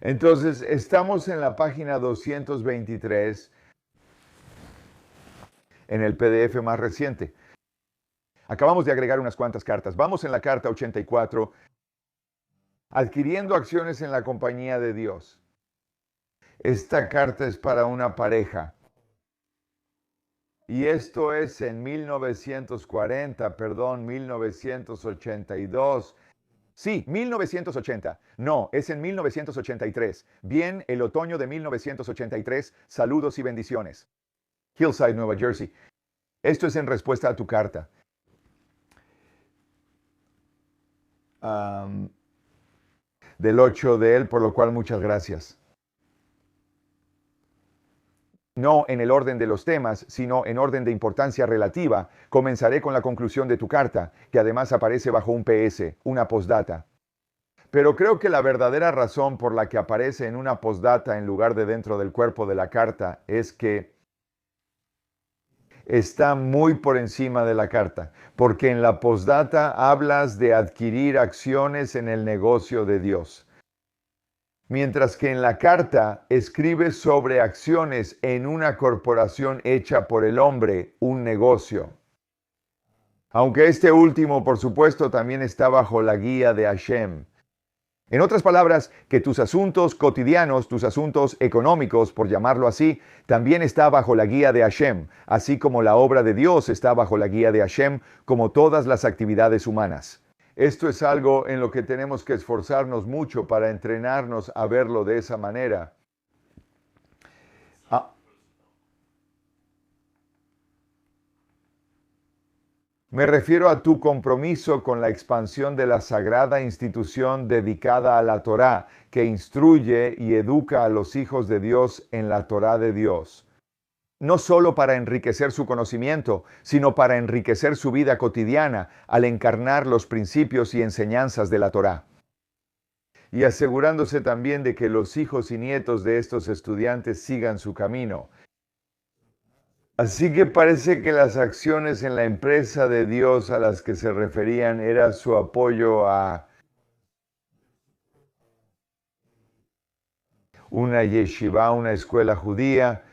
Entonces, estamos en la página 223 en el PDF más reciente. Acabamos de agregar unas cuantas cartas. Vamos en la carta 84, adquiriendo acciones en la compañía de Dios. Esta carta es para una pareja. Y esto es en 1982. Sí, 1980. No, es en 1983. Bien, el otoño de 1983. Saludos y bendiciones. Hillside, Nueva Jersey. Esto es en respuesta a tu carta. Del 8 de él, por lo cual muchas gracias. No en el orden de los temas, sino en orden de importancia relativa. Comenzaré con la conclusión de tu carta, que además aparece bajo un PS, una postdata. Pero creo que la verdadera razón por la que aparece en una postdata en lugar de dentro del cuerpo de la carta es que está muy por encima de la carta, porque en la postdata hablas de adquirir acciones en el negocio de Dios. Mientras que en la carta escribes sobre acciones en una corporación hecha por el hombre, un negocio. Aunque este último, por supuesto, también está bajo la guía de Hashem. En otras palabras, que tus asuntos cotidianos, tus asuntos económicos, por llamarlo así, también está bajo la guía de Hashem, así como la obra de Dios está bajo la guía de Hashem, como todas las actividades humanas. Esto es algo en lo que tenemos que esforzarnos mucho para entrenarnos a verlo de esa manera. Me refiero a tu compromiso con la expansión de la sagrada institución dedicada a la Torá, que instruye y educa a los hijos de Dios en la Torá de Dios. No solo para enriquecer su conocimiento, sino para enriquecer su vida cotidiana al encarnar los principios y enseñanzas de la Torá. Y asegurándose también de que los hijos y nietos de estos estudiantes sigan su camino. Así que parece que las acciones en la empresa de Dios a las que se referían era su apoyo a una yeshiva, una escuela judía.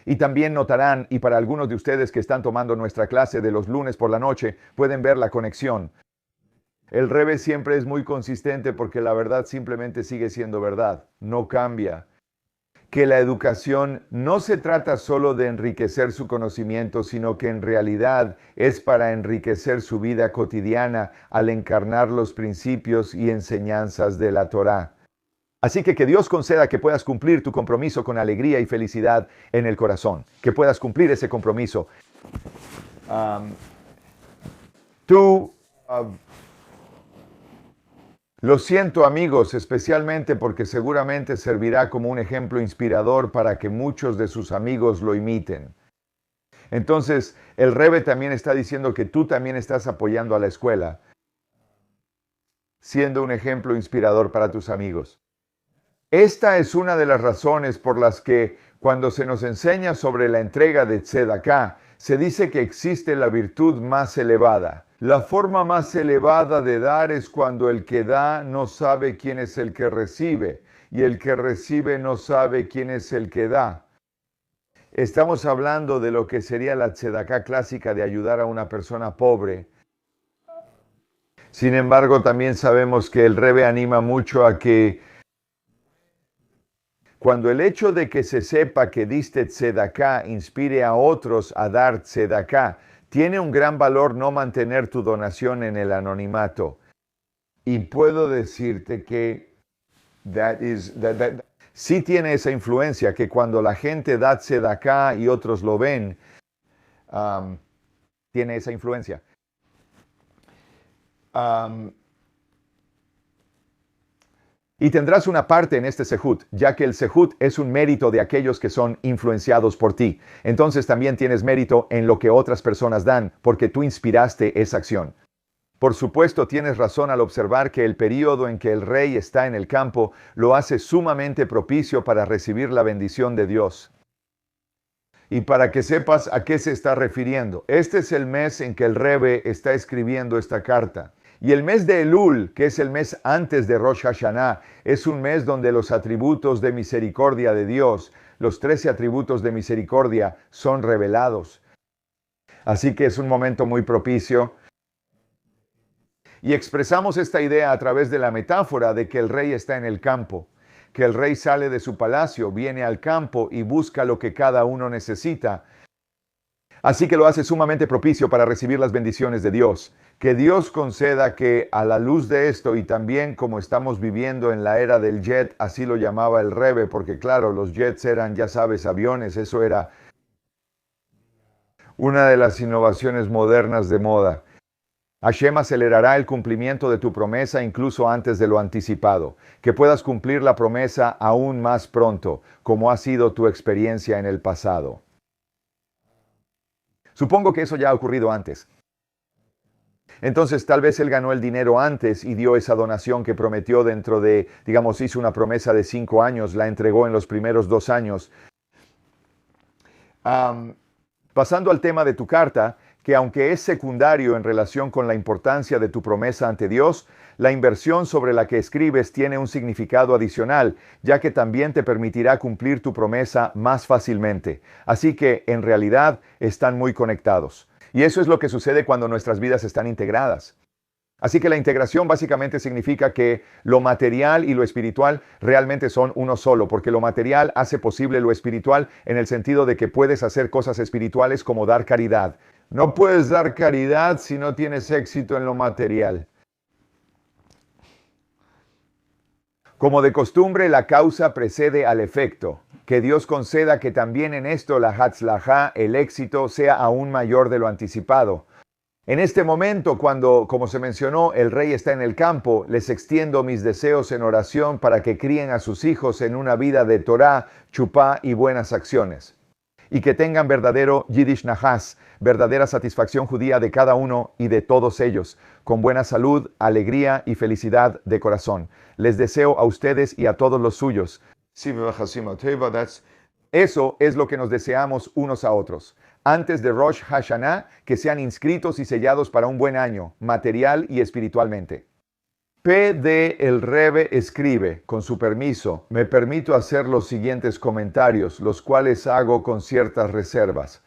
Y también notarán, y para algunos de ustedes que están tomando nuestra clase de los lunes por la noche, pueden ver la conexión. El Rebbe siempre es muy consistente porque la verdad simplemente sigue siendo verdad, no cambia. Que la educación no se trata solo de enriquecer su conocimiento, sino que en realidad es para enriquecer su vida cotidiana al encarnar los principios y enseñanzas de la Torá. Así que Dios conceda que puedas cumplir tu compromiso con alegría y felicidad en el corazón, que puedas cumplir ese compromiso. Lo siento, amigos, especialmente porque seguramente servirá como un ejemplo inspirador para que muchos de sus amigos lo imiten. Entonces, el Rebbe también está diciendo que tú también estás apoyando a la escuela, siendo un ejemplo inspirador para tus amigos. Esta es una de las razones por las que, cuando se nos enseña sobre la entrega de Tzedaká, se dice que existe la virtud más elevada. La forma más elevada de dar es cuando el que da no sabe quién es el que recibe, y el que recibe no sabe quién es el que da. Estamos hablando de lo que sería la tzedaká clásica de ayudar a una persona pobre. Sin embargo, también sabemos que el Rebbe anima mucho a que cuando el hecho de que se sepa que diste tzedaká inspire a otros a dar tzedaká, tiene un gran valor no mantener tu donación en el anonimato. Y puedo decirte que sí tiene esa influencia, que cuando la gente da tzedaká y otros lo ven, tiene esa influencia. Y tendrás una parte en este sehut, ya que el sehut es un mérito de aquellos que son influenciados por ti. Entonces también tienes mérito en lo que otras personas dan, porque tú inspiraste esa acción. Por supuesto, tienes razón al observar que el período en que el rey está en el campo lo hace sumamente propicio para recibir la bendición de Dios. Y para que sepas a qué se está refiriendo, este es el mes en que el Rebbe está escribiendo esta carta. Y el mes de Elul, que es el mes antes de Rosh Hashanah, es un mes donde los atributos de misericordia de Dios, los 13 atributos de misericordia, son revelados. Así que es un momento muy propicio. Y expresamos esta idea a través de la metáfora de que el rey está en el campo, que el rey sale de su palacio, viene al campo y busca lo que cada uno necesita. Así que lo hace sumamente propicio para recibir las bendiciones de Dios. Que Dios conceda que a la luz de esto y también como estamos viviendo en la era del jet, así lo llamaba el Rebbe, porque claro, los jets eran, ya sabes, aviones, eso era una de las innovaciones modernas de moda. Hashem acelerará el cumplimiento de tu promesa incluso antes de lo anticipado, que puedas cumplir la promesa aún más pronto, como ha sido tu experiencia en el pasado. Supongo que eso ya ha ocurrido antes. Entonces tal vez él ganó el dinero antes y dio esa donación que prometió dentro de, digamos, hizo una promesa de 5 años, la entregó en los primeros 2 años. Pasando al tema de tu carta, que aunque es secundario en relación con la importancia de tu promesa ante Dios, la inversión sobre la que escribes tiene un significado adicional, ya que también te permitirá cumplir tu promesa más fácilmente. Así que, en realidad, están muy conectados. Y eso es lo que sucede cuando nuestras vidas están integradas. Así que la integración básicamente significa que lo material y lo espiritual realmente son uno solo, porque lo material hace posible lo espiritual en el sentido de que puedes hacer cosas espirituales como dar caridad. No puedes dar caridad si no tienes éxito en lo material. Como de costumbre, la causa precede al efecto. Que Dios conceda que también en esto la hatzlajá, el éxito, sea aún mayor de lo anticipado. En este momento, cuando, como se mencionó, el rey está en el campo, les extiendo mis deseos en oración para que críen a sus hijos en una vida de Torah, chupá y buenas acciones. Y que tengan verdadero Yiddish Nahas, verdadera satisfacción judía de cada uno y de todos ellos, con buena salud, alegría y felicidad de corazón. Les deseo a ustedes y a todos los suyos. Eso es lo que nos deseamos unos a otros. Antes de Rosh Hashanah, que sean inscritos y sellados para un buen año, material y espiritualmente. P.D. el Rebbe escribe, con su permiso, me permito hacer los siguientes comentarios, los cuales hago con ciertas reservas.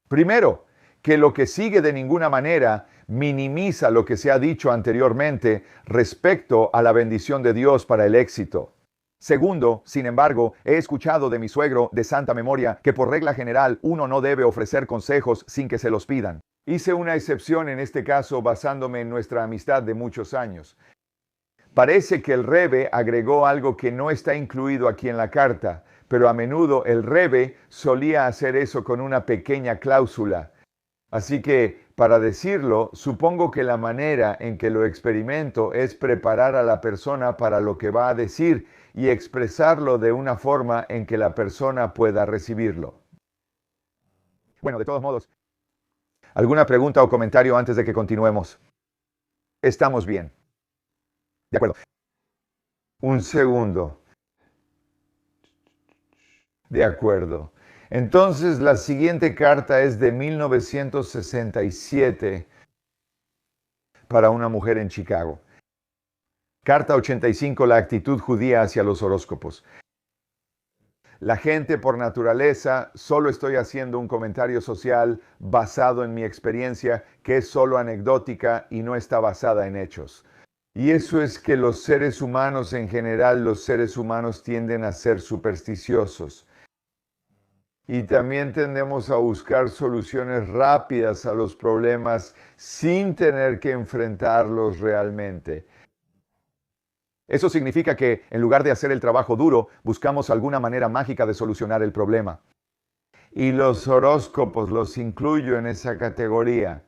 Primero, que lo que sigue de ninguna manera minimiza lo que se ha dicho anteriormente respecto a la bendición de Dios para el éxito. Segundo, sin embargo, he escuchado de mi suegro de santa memoria que por regla general uno no debe ofrecer consejos sin que se los pidan. Hice una excepción en este caso basándome en nuestra amistad de muchos años. Parece que el Rebbe agregó algo que no está incluido aquí en la carta, pero a menudo el Rebbe solía hacer eso con una pequeña cláusula. Así que, para decirlo, supongo que la manera en que lo experimento es preparar a la persona para lo que va a decir y expresarlo de una forma en que la persona pueda recibirlo. Bueno, de todos modos, ¿alguna pregunta o comentario antes de que continuemos? Estamos bien. De acuerdo. Un segundo. De acuerdo. Entonces, la siguiente carta es de 1967 para una mujer en Chicago. Carta 85, la actitud judía hacia los horóscopos. La gente por naturaleza, solo estoy haciendo un comentario social basado en mi experiencia, que es solo anecdótica y no está basada en hechos. Y eso es que los seres humanos en general, los seres humanos tienden a ser supersticiosos. Y también tendemos a buscar soluciones rápidas a los problemas sin tener que enfrentarlos realmente. Eso significa que, en lugar de hacer el trabajo duro, buscamos alguna manera mágica de solucionar el problema. Y los horóscopos los incluyo en esa categoría.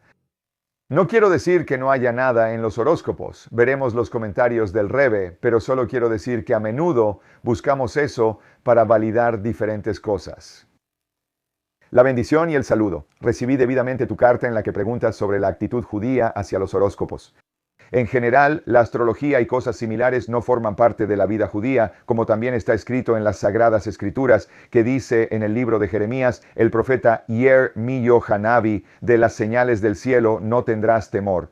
No quiero decir que no haya nada en los horóscopos. Veremos los comentarios del Rebbe, pero solo quiero decir que a menudo buscamos eso para validar diferentes cosas. La bendición y el saludo. Recibí debidamente tu carta en la que preguntas sobre la actitud judía hacia los horóscopos. En general, la astrología y cosas similares no forman parte de la vida judía, como también está escrito en las Sagradas Escrituras, que dice en el libro de Jeremías, el profeta Yer mi Yohanavi, de las señales del cielo no tendrás temor.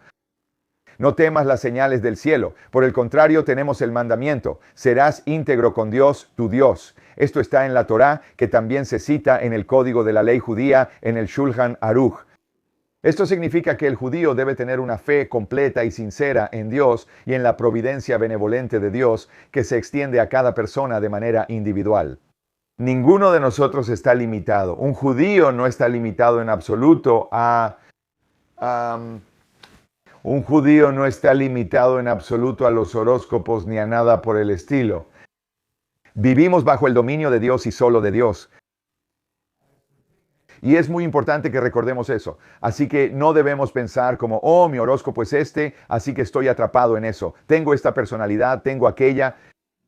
No temas las señales del cielo. Por el contrario, tenemos el mandamiento: serás íntegro con Dios, tu Dios. Esto está en la Torá, que también se cita en el código de la ley judía, en el Shulchan Aruch. Esto significa que el judío debe tener una fe completa y sincera en Dios y en la providencia benevolente de Dios, que se extiende a cada persona de manera individual. Ninguno de nosotros está limitado. Un judío no está limitado en absoluto un judío no está limitado en absoluto a los horóscopos ni a nada por el estilo. Vivimos bajo el dominio de Dios y solo de Dios. Y es muy importante que recordemos eso. Así que no debemos pensar como, oh, mi horóscopo es este, así que estoy atrapado en eso. Tengo esta personalidad, tengo aquella.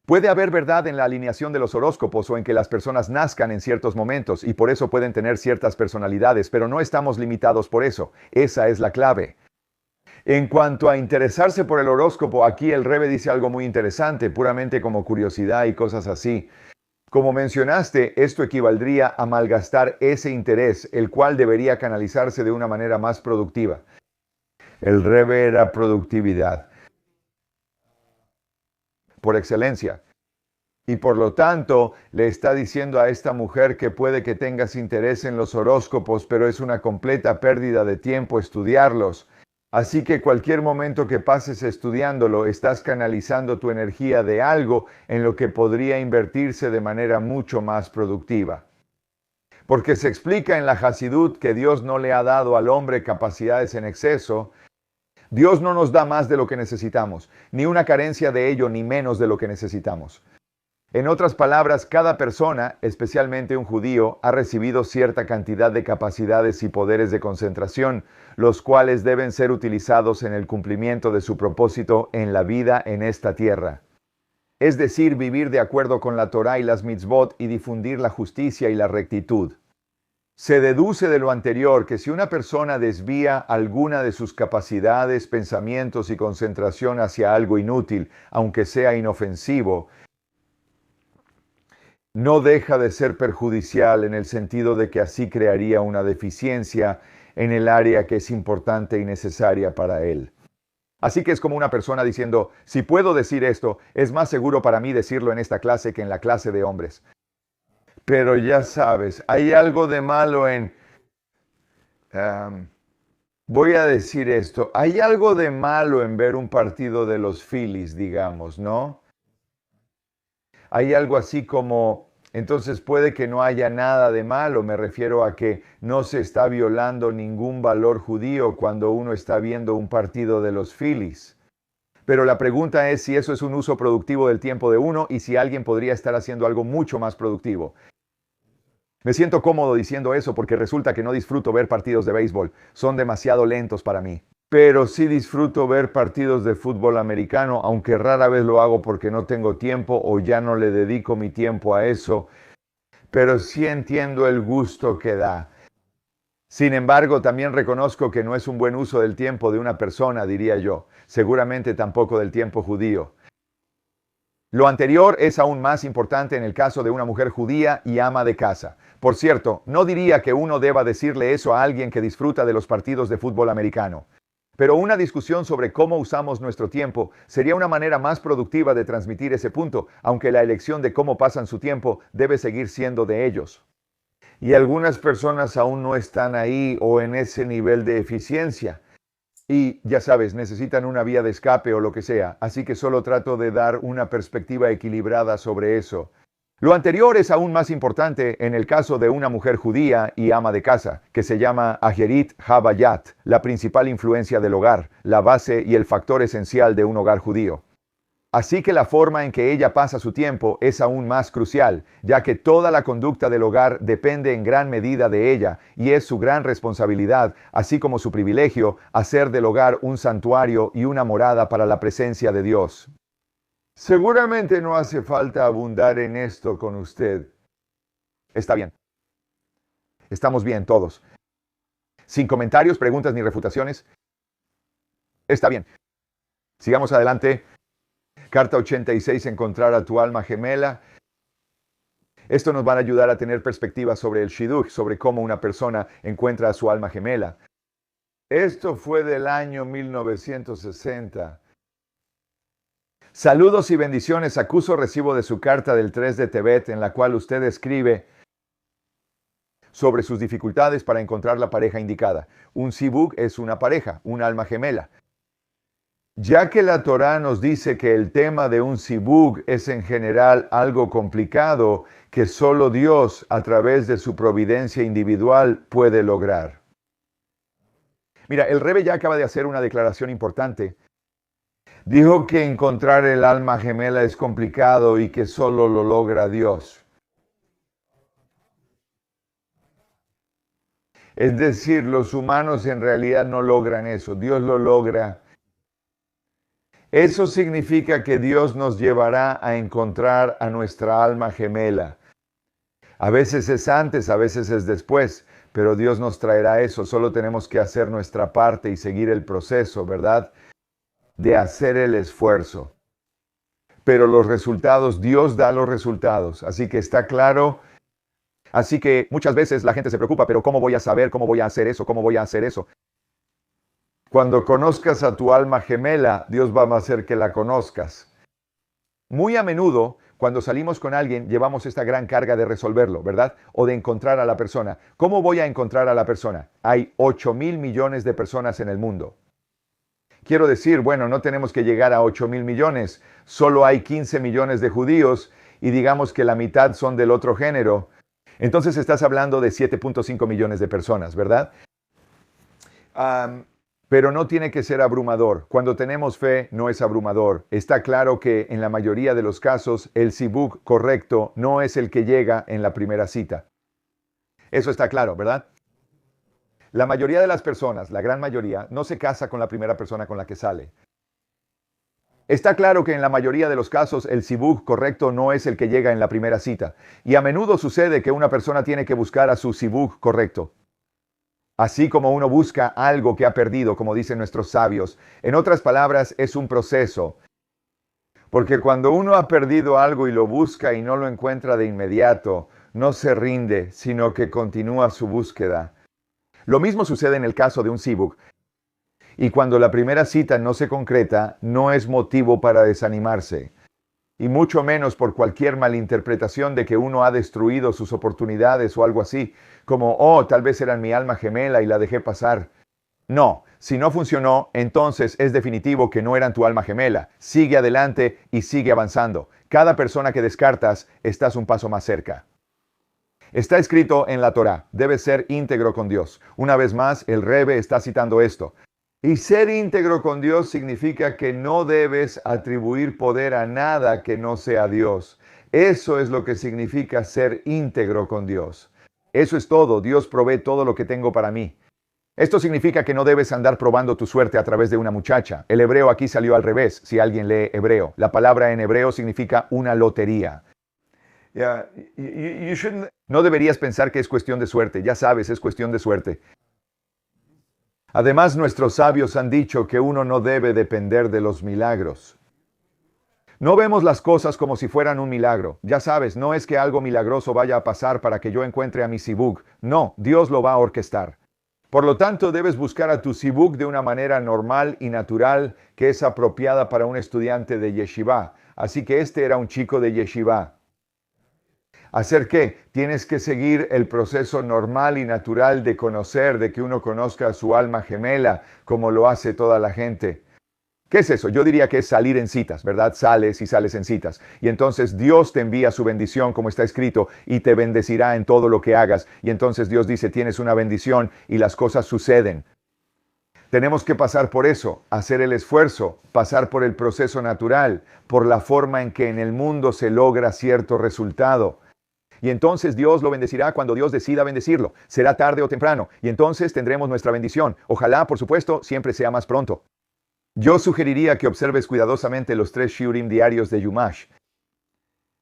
Puede haber verdad en la alineación de los horóscopos o en que las personas nazcan en ciertos momentos y por eso pueden tener ciertas personalidades, pero no estamos limitados por eso. Esa es la clave. En cuanto a interesarse por el horóscopo, aquí el Rebbe dice algo muy interesante, puramente como curiosidad y cosas así. Como mencionaste, esto equivaldría a malgastar ese interés, el cual debería canalizarse de una manera más productiva. El Rebbe era productividad, por excelencia. Y por lo tanto, le está diciendo a esta mujer que puede que tengas interés en los horóscopos, pero es una completa pérdida de tiempo estudiarlos. Así que cualquier momento que pases estudiándolo, estás canalizando tu energía de algo en lo que podría invertirse de manera mucho más productiva. Porque se explica en la Hasidut que Dios no le ha dado al hombre capacidades en exceso. Dios no nos da más de lo que necesitamos, ni una carencia de ello, ni menos de lo que necesitamos. En otras palabras, cada persona, especialmente un judío, ha recibido cierta cantidad de capacidades y poderes de concentración, los cuales deben ser utilizados en el cumplimiento de su propósito en la vida en esta tierra. Es decir, vivir de acuerdo con la Torá y las mitzvot y difundir la justicia y la rectitud. Se deduce de lo anterior que si una persona desvía alguna de sus capacidades, pensamientos y concentración hacia algo inútil, aunque sea inofensivo, no deja de ser perjudicial en el sentido de que así crearía una deficiencia en el área que es importante y necesaria para él. Así que es como una persona diciendo, si puedo decir esto, es más seguro para mí decirlo en esta clase que en la clase de hombres. Pero ya sabes, hay algo de malo en... voy a decir esto, hay algo de malo en ver un partido de los Phillies, digamos, ¿no? Hay algo así como, entonces puede que no haya nada de malo, me refiero a que no se está violando ningún valor judío cuando uno está viendo un partido de los Phillies. Pero la pregunta es si eso es un uso productivo del tiempo de uno y si alguien podría estar haciendo algo mucho más productivo. Me siento cómodo diciendo eso porque resulta que no disfruto ver partidos de béisbol, son demasiado lentos para mí. Pero sí disfruto ver partidos de fútbol americano, aunque rara vez lo hago porque no tengo tiempo o ya no le dedico mi tiempo a eso. Pero sí entiendo el gusto que da. Sin embargo, también reconozco que no es un buen uso del tiempo de una persona, diría yo. Seguramente tampoco del tiempo judío. Lo anterior es aún más importante en el caso de una mujer judía y ama de casa. Por cierto, no diría que uno deba decirle eso a alguien que disfruta de los partidos de fútbol americano. Pero una discusión sobre cómo usamos nuestro tiempo sería una manera más productiva de transmitir ese punto, aunque la elección de cómo pasan su tiempo debe seguir siendo de ellos. Y algunas personas aún no están ahí o en ese nivel de eficiencia. Y, ya sabes, necesitan una vía de escape o lo que sea, así que solo trato de dar una perspectiva equilibrada sobre eso. Lo anterior es aún más importante en el caso de una mujer judía y ama de casa, que se llama Ajerit Habayat, la principal influencia del hogar, la base y el factor esencial de un hogar judío. Así que la forma en que ella pasa su tiempo es aún más crucial, ya que toda la conducta del hogar depende en gran medida de ella y es su gran responsabilidad, así como su privilegio, hacer del hogar un santuario y una morada para la presencia de Dios. Seguramente no hace falta abundar en esto con usted. Está bien. Estamos bien todos. Sin comentarios, preguntas ni refutaciones. Está bien. Sigamos adelante. Carta 86, encontrar a tu alma gemela. Esto nos va a ayudar a tener perspectiva sobre el shidduch, sobre cómo una persona encuentra a su alma gemela. Esto fue del año 1960. Saludos y bendiciones. Acuso recibo de su carta del 3 de Tebet en la cual usted escribe sobre sus dificultades para encontrar la pareja indicada. Un zibug es una pareja, un alma gemela. Ya que la Torá nos dice que el tema de un zibug es en general algo complicado que solo Dios, a través de su providencia individual, puede lograr. Mira, el Rebbe ya acaba de hacer una declaración importante. Dijo que encontrar el alma gemela es complicado y que solo lo logra Dios. Es decir, los humanos en realidad no logran eso, Dios lo logra. Eso significa que Dios nos llevará a encontrar a nuestra alma gemela. A veces es antes, a veces es después, pero Dios nos traerá eso. Solo tenemos que hacer nuestra parte y seguir el proceso, ¿verdad? De hacer el esfuerzo. Pero los resultados, Dios da los resultados. Así que está claro. Así que muchas veces la gente se preocupa, pero ¿cómo voy a saber? ¿Cómo voy a hacer eso? ¿Cómo voy a hacer eso? Cuando conozcas a tu alma gemela, Dios va a hacer que la conozcas. Muy a menudo, cuando salimos con alguien, llevamos esta gran carga de resolverlo, ¿verdad? O de encontrar a la persona. ¿Cómo voy a encontrar a la persona? Hay 8,000 millones de personas en el mundo. Quiero decir, bueno, no tenemos que llegar a 8,000 millones. Solo hay 15 millones de judíos y digamos que la mitad son del otro género. Entonces estás hablando de 7,5 millones de personas, ¿verdad? Pero no tiene que ser abrumador. Cuando tenemos fe, no es abrumador. Está claro que en la mayoría de los casos, el zibug correcto no es el que llega en la primera cita. Eso está claro, ¿verdad? La mayoría de las personas, la gran mayoría, no se casa con la primera persona con la que sale. Está claro que en la mayoría de los casos el zibug correcto no es el que llega en la primera cita. Y a menudo sucede que una persona tiene que buscar a su zibug correcto. Así como uno busca algo que ha perdido, como dicen nuestros sabios. En otras palabras, es un proceso. Porque cuando uno ha perdido algo y lo busca y no lo encuentra de inmediato, no se rinde, sino que continúa su búsqueda. Lo mismo sucede en el caso de un zibug. Y cuando la primera cita no se concreta, no es motivo para desanimarse. Y mucho menos por cualquier malinterpretación de que uno ha destruido sus oportunidades o algo así, como, oh, tal vez eran mi alma gemela y la dejé pasar. No, si no funcionó, entonces es definitivo que no eran tu alma gemela. Sigue adelante y sigue avanzando. Cada persona que descartas, estás un paso más cerca. Está escrito en la Torá, debes ser íntegro con Dios. Una vez más, el Rebbe está citando esto. Y ser íntegro con Dios significa que no debes atribuir poder a nada que no sea Dios. Eso es lo que significa ser íntegro con Dios. Eso es todo. Dios provee todo lo que tengo para mí. Esto significa que no debes andar probando tu suerte a través de una muchacha. El hebreo aquí salió al revés, si alguien lee hebreo. La palabra en hebreo significa una lotería. No deberías pensar que es cuestión de suerte. Ya sabes, es cuestión de suerte. Además, nuestros sabios han dicho que uno no debe depender de los milagros. No vemos las cosas como si fueran un milagro. Ya sabes, no es que algo milagroso vaya a pasar para que yo encuentre a mi zibug. No, Dios lo va a orquestar. Por lo tanto, debes buscar a tu zibug de una manera normal y natural que es apropiada para un estudiante de yeshiva. Así que este era un chico de yeshiva. ¿Hacer qué? Tienes que seguir el proceso normal y natural de conocer, de que uno conozca a su alma gemela, como lo hace toda la gente. ¿Qué es eso? Yo diría que es salir en citas, ¿verdad? Sales y sales en citas. Y entonces Dios te envía su bendición, como está escrito, y te bendecirá en todo lo que hagas. Y entonces Dios dice, tienes una bendición y las cosas suceden. Tenemos que pasar por eso, hacer el esfuerzo, pasar por el proceso natural, por la forma en que en el mundo se logra cierto resultado. Y entonces Dios lo bendecirá cuando Dios decida bendecirlo. Será tarde o temprano. Y entonces tendremos nuestra bendición. Ojalá, por supuesto, siempre sea más pronto. Yo sugeriría que observes cuidadosamente los 3 shiurim diarios de Yumash.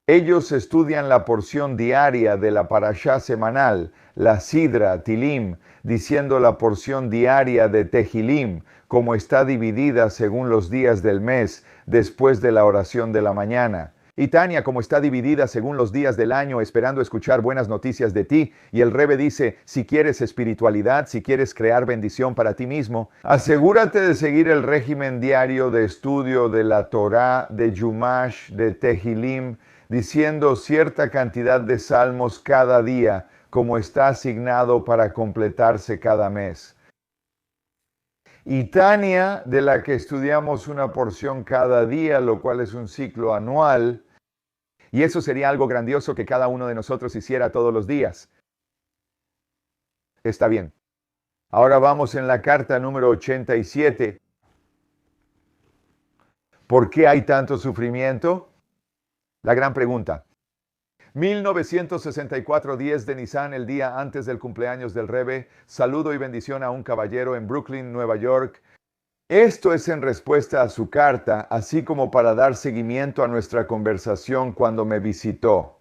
Ellos estudian la porción diaria de la parashá semanal, la Sidra, Tilim, diciendo la porción diaria de Tehilim, como está dividida según los días del mes, después de la oración de la mañana. Y Tania, como está dividida según los días del año, esperando escuchar buenas noticias de ti, y el Rebe dice, si quieres espiritualidad, si quieres crear bendición para ti mismo, asegúrate de seguir el régimen diario de estudio de la Torá, de Yumash, de Tehilim, diciendo cierta cantidad de salmos cada día, como está asignado para completarse cada mes. Y Tania, de la que estudiamos una porción cada día, lo cual es un ciclo anual, y eso sería algo grandioso que cada uno de nosotros hiciera todos los días. Está bien. Ahora vamos en la carta número 87. ¿Por qué hay tanto sufrimiento? La gran pregunta. 1964, 10 de Nisan, el día antes del cumpleaños del Rebe. Saludo y bendición a un caballero en Brooklyn, Nueva York. Esto es en respuesta a su carta, así como para dar seguimiento a nuestra conversación cuando me visitó.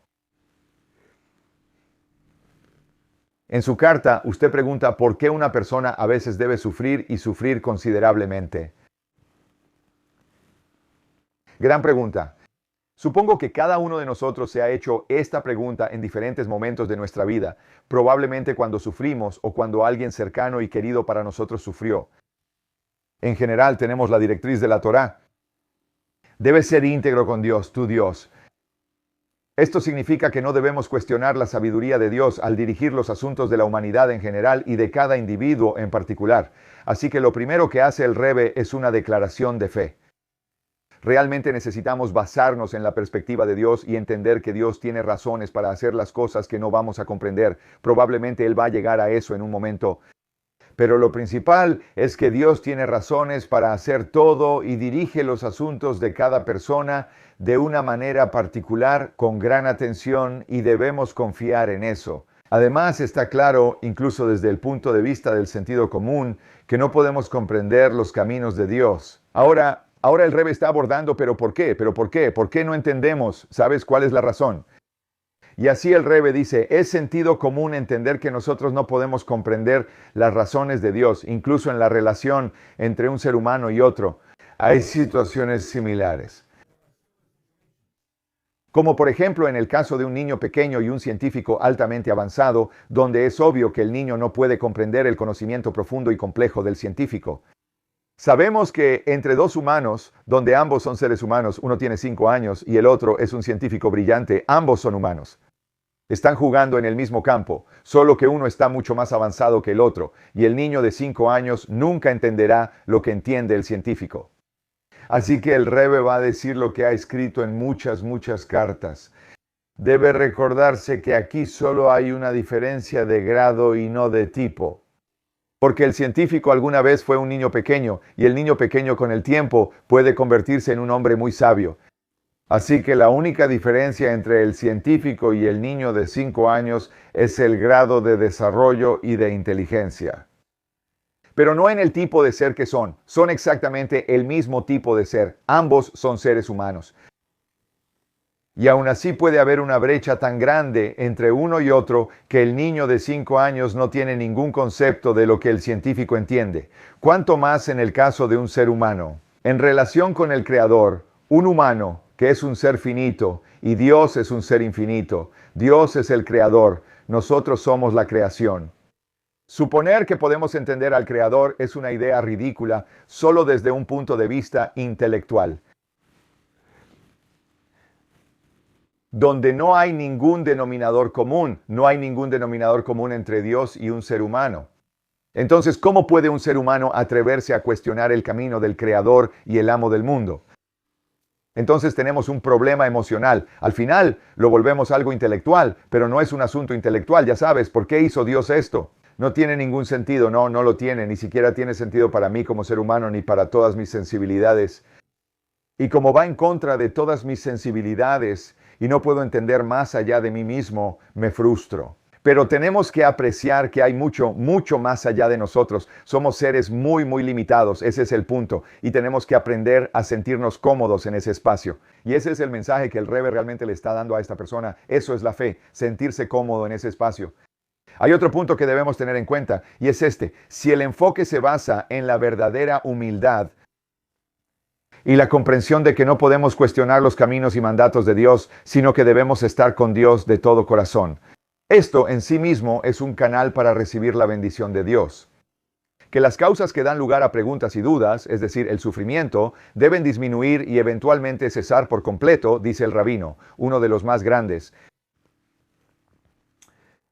En su carta, usted pregunta por qué una persona a veces debe sufrir y sufrir considerablemente. Gran pregunta. Supongo que cada uno de nosotros se ha hecho esta pregunta en diferentes momentos de nuestra vida, probablemente cuando sufrimos o cuando alguien cercano y querido para nosotros sufrió. En general tenemos la directriz de la Torá. Debes ser íntegro con Dios, tu Dios. Esto significa que no debemos cuestionar la sabiduría de Dios al dirigir los asuntos de la humanidad en general y de cada individuo en particular. Así que lo primero que hace el Rebe es una declaración de fe. Realmente necesitamos basarnos en la perspectiva de Dios y entender que Dios tiene razones para hacer las cosas que no vamos a comprender. Probablemente Él va a llegar a eso en un momento. Pero lo principal es que Dios tiene razones para hacer todo y dirige los asuntos de cada persona de una manera particular, con gran atención, y debemos confiar en eso. Además, está claro, incluso desde el punto de vista del sentido común, que no podemos comprender los caminos de Dios. Ahora el Rebe está abordando, ¿pero por qué? ¿Pero por qué? ¿Por qué no entendemos? ¿Sabes cuál es la razón? Y así el Rebe dice, es sentido común entender que nosotros no podemos comprender las razones de Dios, incluso en la relación entre un ser humano y otro. Hay situaciones similares. Como por ejemplo en el caso de un niño pequeño y un científico altamente avanzado, donde es obvio que el niño no puede comprender el conocimiento profundo y complejo del científico. Sabemos que entre dos humanos, donde ambos son seres humanos, uno tiene 5 años y el otro es un científico brillante, ambos son humanos. Están jugando en el mismo campo, solo que uno está mucho más avanzado que el otro, y el niño de 5 años nunca entenderá lo que entiende el científico. Así que el Rebe va a decir lo que ha escrito en muchas cartas. Debe recordarse que aquí solo hay una diferencia de grado y no de tipo. Porque el científico alguna vez fue un niño pequeño, y el niño pequeño con el tiempo puede convertirse en un hombre muy sabio. Así que la única diferencia entre el científico y el niño de 5 años es el grado de desarrollo y de inteligencia. Pero no en el tipo de ser que son exactamente el mismo tipo de ser, ambos son seres humanos. Y aún así puede haber una brecha tan grande entre uno y otro que el niño de 5 años no tiene ningún concepto de lo que el científico entiende. ¿Cuánto más en el caso de un ser humano? En relación con el Creador, un humano, que es un ser finito, y Dios es un ser infinito. Dios es el Creador, nosotros somos la creación. Suponer que podemos entender al Creador es una idea ridícula solo desde un punto de vista intelectual, donde no hay ningún denominador común, no hay ningún denominador común entre Dios y un ser humano. Entonces, ¿cómo puede un ser humano atreverse a cuestionar el camino del Creador y el amo del mundo? Entonces tenemos un problema emocional. Al final lo volvemos algo intelectual, pero no es un asunto intelectual, ya sabes, ¿por qué hizo Dios esto? No tiene ningún sentido, no lo tiene, ni siquiera tiene sentido para mí como ser humano, ni para todas mis sensibilidades. Y como va en contra de todas mis sensibilidades y no puedo entender más allá de mí mismo, me frustro. Pero tenemos que apreciar que hay mucho más allá de nosotros. Somos seres muy limitados, ese es el punto. Y tenemos que aprender a sentirnos cómodos en ese espacio. Y ese es el mensaje que el Rebe realmente le está dando a esta persona. Eso es la fe, sentirse cómodo en ese espacio. Hay otro punto que debemos tener en cuenta, y es este. Si el enfoque se basa en la verdadera humildad, y la comprensión de que no podemos cuestionar los caminos y mandatos de Dios, sino que debemos estar con Dios de todo corazón. Esto en sí mismo es un canal para recibir la bendición de Dios. Que las causas que dan lugar a preguntas y dudas, es decir, el sufrimiento, deben disminuir y eventualmente cesar por completo, dice el rabino, uno de los más grandes.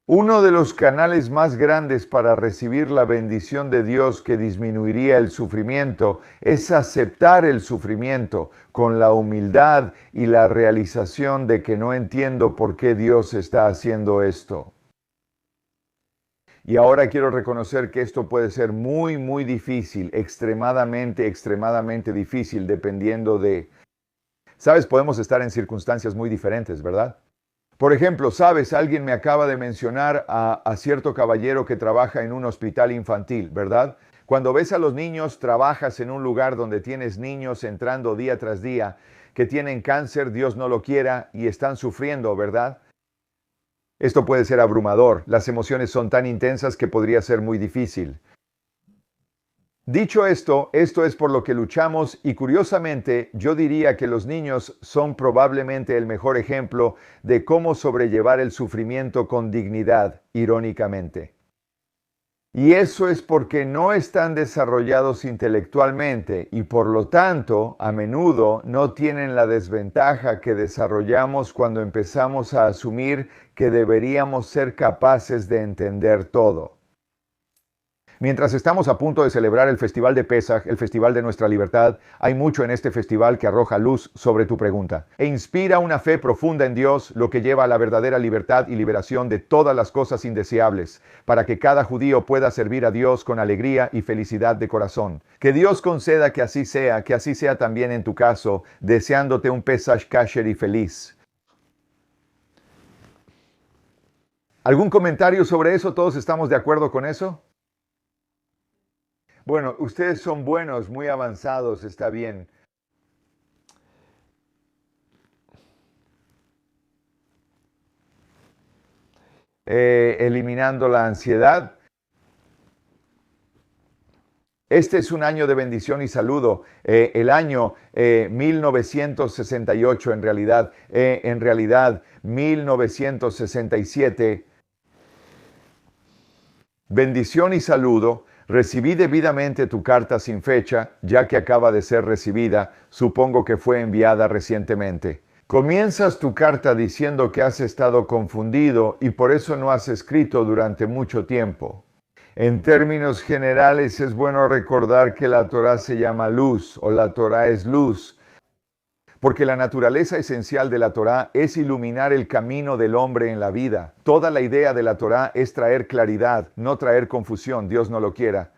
Uno de los canales más grandes para recibir la bendición de Dios que disminuiría el sufrimiento es aceptar el sufrimiento con la humildad y la realización de que no entiendo por qué Dios está haciendo esto. Y ahora quiero reconocer que esto puede ser muy, muy difícil, extremadamente difícil, dependiendo de... Sabes, podemos estar en circunstancias muy diferentes, ¿verdad? Por ejemplo, sabes, alguien me acaba de mencionar a cierto caballero que trabaja en un hospital infantil, ¿verdad? Cuando ves a los niños, trabajas en un lugar donde tienes niños entrando día tras día que tienen cáncer, Dios no lo quiera, y están sufriendo, ¿verdad? Esto puede ser abrumador. Las emociones son tan intensas que podría ser muy difícil. Dicho esto es por lo que luchamos y curiosamente yo diría que los niños son probablemente el mejor ejemplo de cómo sobrellevar el sufrimiento con dignidad, irónicamente. Y eso es porque no están desarrollados intelectualmente y por lo tanto a menudo no tienen la desventaja que desarrollamos cuando empezamos a asumir que deberíamos ser capaces de entender todo. Mientras estamos a punto de celebrar el Festival de Pesaj, el Festival de nuestra libertad, hay mucho en este festival que arroja luz sobre tu pregunta e inspira una fe profunda en Dios, lo que lleva a la verdadera libertad y liberación de todas las cosas indeseables, para que cada judío pueda servir a Dios con alegría y felicidad de corazón. Que Dios conceda que así sea también en tu caso, deseándote un Pesaj kasher y feliz. ¿Algún comentario sobre eso? ¿Todos estamos de acuerdo con eso? Bueno, ustedes son buenos, muy avanzados, está bien. Eliminando la ansiedad. Este es un año de bendición y saludo. El año 1968 en realidad 1967. Bendición y saludo. Recibí debidamente tu carta sin fecha, ya que acaba de ser recibida, supongo que fue enviada recientemente. Comienzas tu carta diciendo que has estado confundido y por eso no has escrito durante mucho tiempo. En términos generales es bueno recordar que la Torá se llama luz o la Torá es luz, porque la naturaleza esencial de la Torá es iluminar el camino del hombre en la vida. Toda la idea de la Torá es traer claridad, no traer confusión, Dios no lo quiera.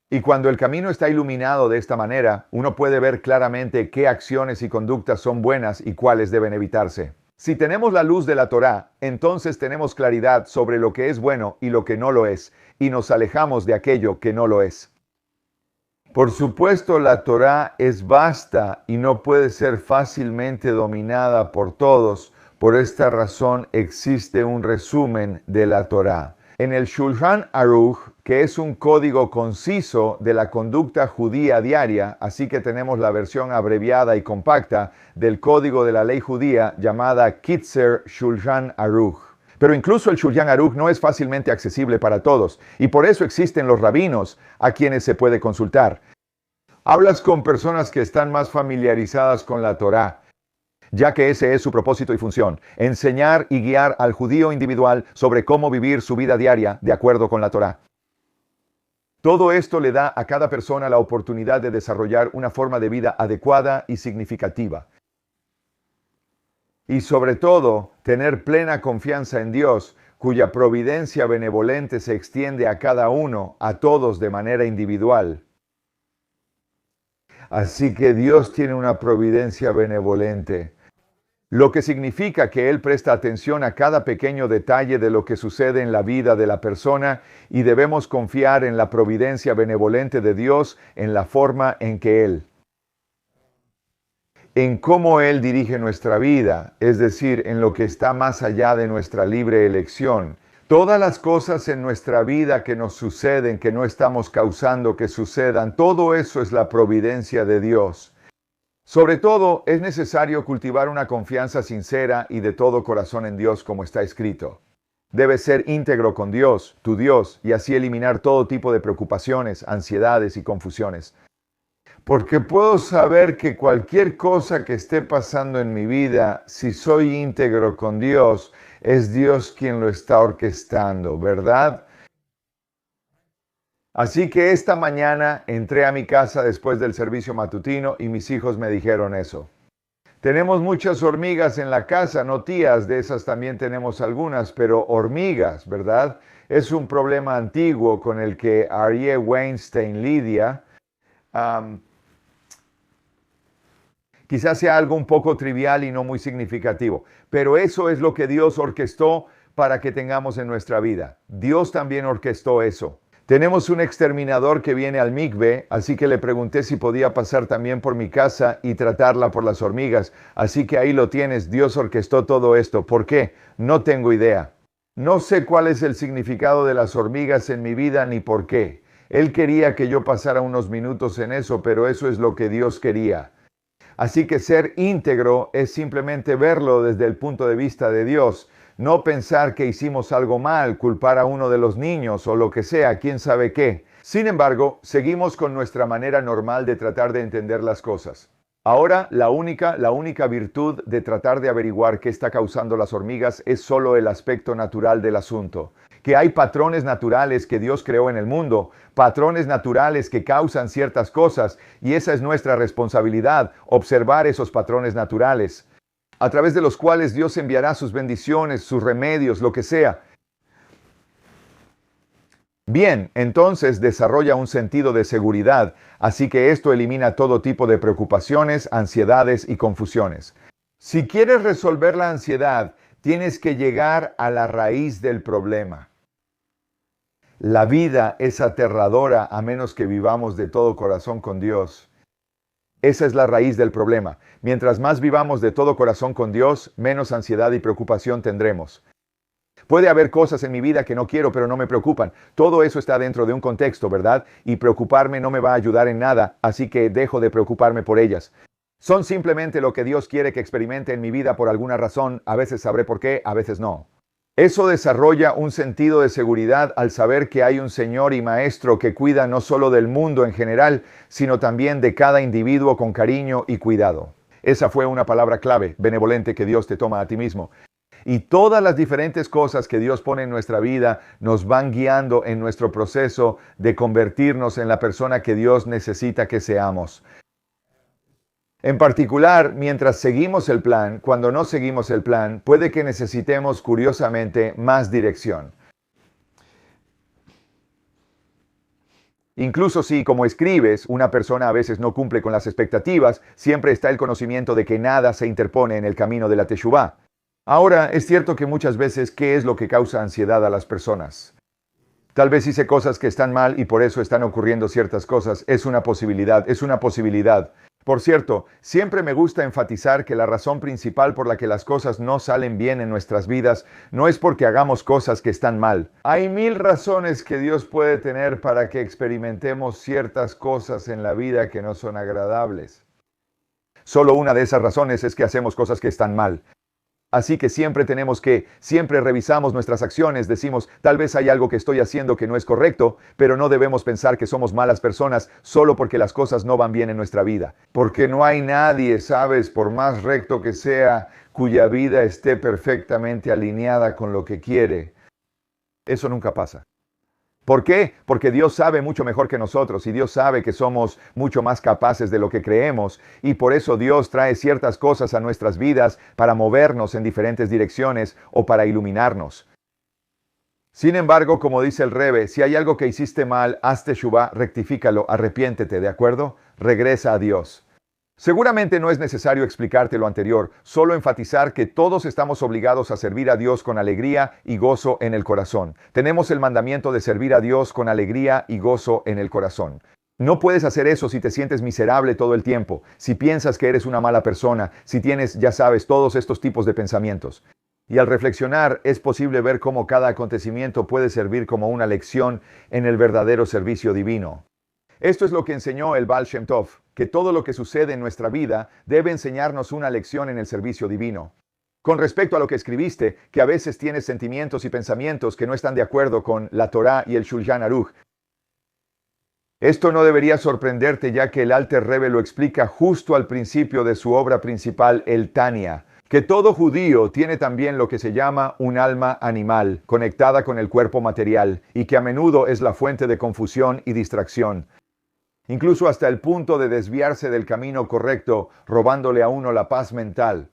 Y cuando el camino está iluminado de esta manera, uno puede ver claramente qué acciones y conductas son buenas y cuáles deben evitarse. Si tenemos la luz de la Torá, entonces tenemos claridad sobre lo que es bueno y lo que no lo es, y nos alejamos de aquello que no lo es. Por supuesto, la Torá es vasta y no puede ser fácilmente dominada por todos. Por esta razón existe un resumen de la Torá. En el Shulchan Aruch, que es un código conciso de la conducta judía diaria, así que tenemos la versión abreviada y compacta del código de la ley judía llamada Kitzer Shulchan Aruch. Pero incluso el Shulchan Aruch no es fácilmente accesible para todos, y por eso existen los rabinos a quienes se puede consultar. Hablas con personas que están más familiarizadas con la Torá, ya que ese es su propósito y función, enseñar y guiar al judío individual sobre cómo vivir su vida diaria de acuerdo con la Torá. Todo esto le da a cada persona la oportunidad de desarrollar una forma de vida adecuada y significativa. Y sobre todo, tener plena confianza en Dios, cuya providencia benevolente se extiende a cada uno, a todos de manera individual. Así que Dios tiene una providencia benevolente, lo que significa que Él presta atención a cada pequeño detalle de lo que sucede en la vida de la persona y debemos confiar en la providencia benevolente de Dios en la forma en que en cómo Él dirige nuestra vida, es decir, en lo que está más allá de nuestra libre elección. Todas las cosas en nuestra vida que nos suceden, que no estamos causando que sucedan, todo eso es la providencia de Dios. Sobre todo, es necesario cultivar una confianza sincera y de todo corazón en Dios, como está escrito. Debes ser íntegro con Dios, tu Dios, y así eliminar todo tipo de preocupaciones, ansiedades y confusiones. Porque puedo saber que cualquier cosa que esté pasando en mi vida, si soy íntegro con Dios, es Dios quien lo está orquestando, ¿verdad? Así que esta mañana entré a mi casa después del servicio matutino y mis hijos me dijeron eso. Tenemos muchas hormigas en la casa, no tías, de esas también tenemos algunas, pero hormigas, ¿verdad? Es un problema antiguo con el que Aryeh Weinstein lidia. Quizás sea algo un poco trivial y no muy significativo, pero eso es lo que Dios orquestó para que tengamos en nuestra vida. Dios también orquestó eso. Tenemos un exterminador que viene al migbe, así que le pregunté si podía pasar también por mi casa y tratarla por las hormigas. Así que ahí lo tienes, Dios orquestó todo esto. ¿Por qué? No tengo idea. No sé cuál es el significado de las hormigas en mi vida ni por qué. Él quería que yo pasara unos minutos en eso, pero eso es lo que Dios quería. Así que ser íntegro es simplemente verlo desde el punto de vista de Dios. No pensar que hicimos algo mal, culpar a uno de los niños o lo que sea, quién sabe qué. Sin embargo, seguimos con nuestra manera normal de tratar de entender las cosas. Ahora, la única virtud de tratar de averiguar qué está causando las hormigas es solo el aspecto natural del asunto. Que hay patrones naturales que Dios creó en el mundo, patrones naturales que causan ciertas cosas, y esa es nuestra responsabilidad, observar esos patrones naturales, a través de los cuales Dios enviará sus bendiciones, sus remedios, lo que sea. Bien, entonces desarrolla un sentido de seguridad, así que esto elimina todo tipo de preocupaciones, ansiedades y confusiones. Si quieres resolver la ansiedad, tienes que llegar a la raíz del problema. La vida es aterradora a menos que vivamos de todo corazón con Dios. Esa es la raíz del problema. Mientras más vivamos de todo corazón con Dios, menos ansiedad y preocupación tendremos. Puede haber cosas en mi vida que no quiero, pero no me preocupan. Todo eso está dentro de un contexto, ¿verdad? Y preocuparme no me va a ayudar en nada, así que dejo de preocuparme por ellas. Son simplemente lo que Dios quiere que experimente en mi vida por alguna razón. A veces sabré por qué, a veces no. Eso desarrolla un sentido de seguridad al saber que hay un Señor y Maestro que cuida no solo del mundo en general, sino también de cada individuo con cariño y cuidado. Esa fue una palabra clave, benevolente, que Dios te toma a ti mismo. Y todas las diferentes cosas que Dios pone en nuestra vida nos van guiando en nuestro proceso de convertirnos en la persona que Dios necesita que seamos. En particular, mientras seguimos el plan, cuando no seguimos el plan, puede que necesitemos, curiosamente, más dirección. Incluso si, como escribes, una persona a veces no cumple con las expectativas, siempre está el conocimiento de que nada se interpone en el camino de la Teshuvá. Ahora, es cierto que muchas veces, ¿qué es lo que causa ansiedad a las personas? Tal vez hice cosas que están mal y por eso están ocurriendo ciertas cosas. Es una posibilidad, es una posibilidad. Por cierto, siempre me gusta enfatizar que la razón principal por la que las cosas no salen bien en nuestras vidas no es porque hagamos cosas que están mal. Hay 1000 razones que Dios puede tener para que experimentemos ciertas cosas en la vida que no son agradables. Solo una de esas razones es que hacemos cosas que están mal. Así que siempre revisamos nuestras acciones, decimos, tal vez hay algo que estoy haciendo que no es correcto, pero no debemos pensar que somos malas personas solo porque las cosas no van bien en nuestra vida. Porque no hay nadie, sabes, por más recto que sea, cuya vida esté perfectamente alineada con lo que quiere. Eso nunca pasa. ¿Por qué? Porque Dios sabe mucho mejor que nosotros y Dios sabe que somos mucho más capaces de lo que creemos y por eso Dios trae ciertas cosas a nuestras vidas para movernos en diferentes direcciones o para iluminarnos. Sin embargo, como dice el Rebe, si hay algo que hiciste mal, haz teshuvá, rectifícalo, arrepiéntete, ¿de acuerdo? Regresa a Dios. Seguramente no es necesario explicarte lo anterior, solo enfatizar que todos estamos obligados a servir a Dios con alegría y gozo en el corazón. Tenemos el mandamiento de servir a Dios con alegría y gozo en el corazón. No puedes hacer eso si te sientes miserable todo el tiempo, si piensas que eres una mala persona, si tienes, ya sabes, todos estos tipos de pensamientos. Y al reflexionar es posible ver cómo cada acontecimiento puede servir como una lección en el verdadero servicio divino. Esto es lo que enseñó el Baal Shem Tov, que todo lo que sucede en nuestra vida debe enseñarnos una lección en el servicio divino. Con respecto a lo que escribiste, que a veces tienes sentimientos y pensamientos que no están de acuerdo con la Torá y el Shulchan Aruch, esto no debería sorprenderte, ya que el Alter Rebbe lo explica justo al principio de su obra principal, el Tania, que todo judío tiene también lo que se llama un alma animal, conectada con el cuerpo material, y que a menudo es la fuente de confusión y distracción, incluso hasta el punto de desviarse del camino correcto, robándole a uno la paz mental.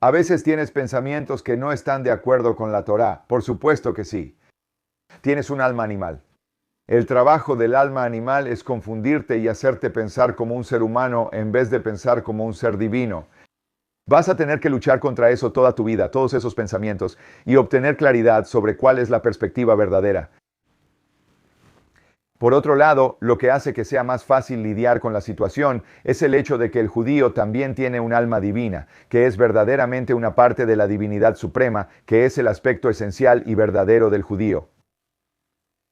A veces tienes pensamientos que no están de acuerdo con la Torá, por supuesto que sí. Tienes un alma animal. El trabajo del alma animal es confundirte y hacerte pensar como un ser humano en vez de pensar como un ser divino. Vas a tener que luchar contra eso toda tu vida, todos esos pensamientos, y obtener claridad sobre cuál es la perspectiva verdadera. Por otro lado, lo que hace que sea más fácil lidiar con la situación es el hecho de que el judío también tiene un alma divina, que es verdaderamente una parte de la divinidad suprema, que es el aspecto esencial y verdadero del judío.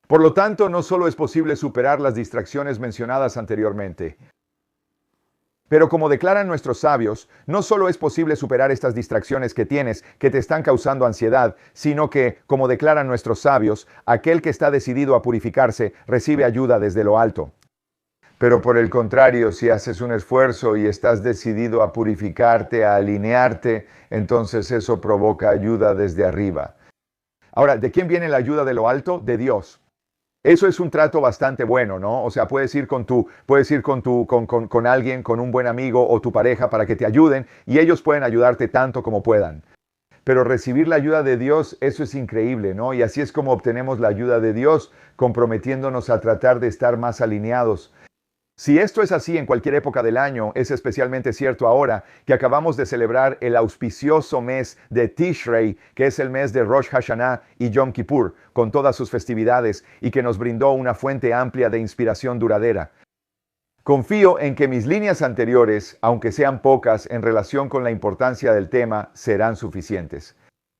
Por lo tanto, no solo es posible superar las distracciones mencionadas anteriormente, pero como declaran nuestros sabios, no solo es posible superar estas distracciones que tienes, que te están causando ansiedad, sino que, como declaran nuestros sabios, aquel que está decidido a purificarse recibe ayuda desde lo alto. Pero por el contrario, si haces un esfuerzo y estás decidido a purificarte, a alinearte, entonces eso provoca ayuda desde arriba. Ahora, ¿de quién viene la ayuda de lo alto? De Dios. Eso es un trato bastante bueno, ¿no? O sea, puedes ir con alguien, con un buen amigo o tu pareja para que te ayuden y ellos pueden ayudarte tanto como puedan. Pero recibir la ayuda de Dios, eso es increíble, ¿no? Y así es como obtenemos la ayuda de Dios, comprometiéndonos a tratar de estar más alineados. Si esto es así en cualquier época del año, es especialmente cierto ahora que acabamos de celebrar el auspicioso mes de Tishrei, que es el mes de Rosh Hashanah y Yom Kippur, con todas sus festividades, y que nos brindó una fuente amplia de inspiración duradera. Confío en que mis líneas anteriores, aunque sean pocas en relación con la importancia del tema, serán suficientes.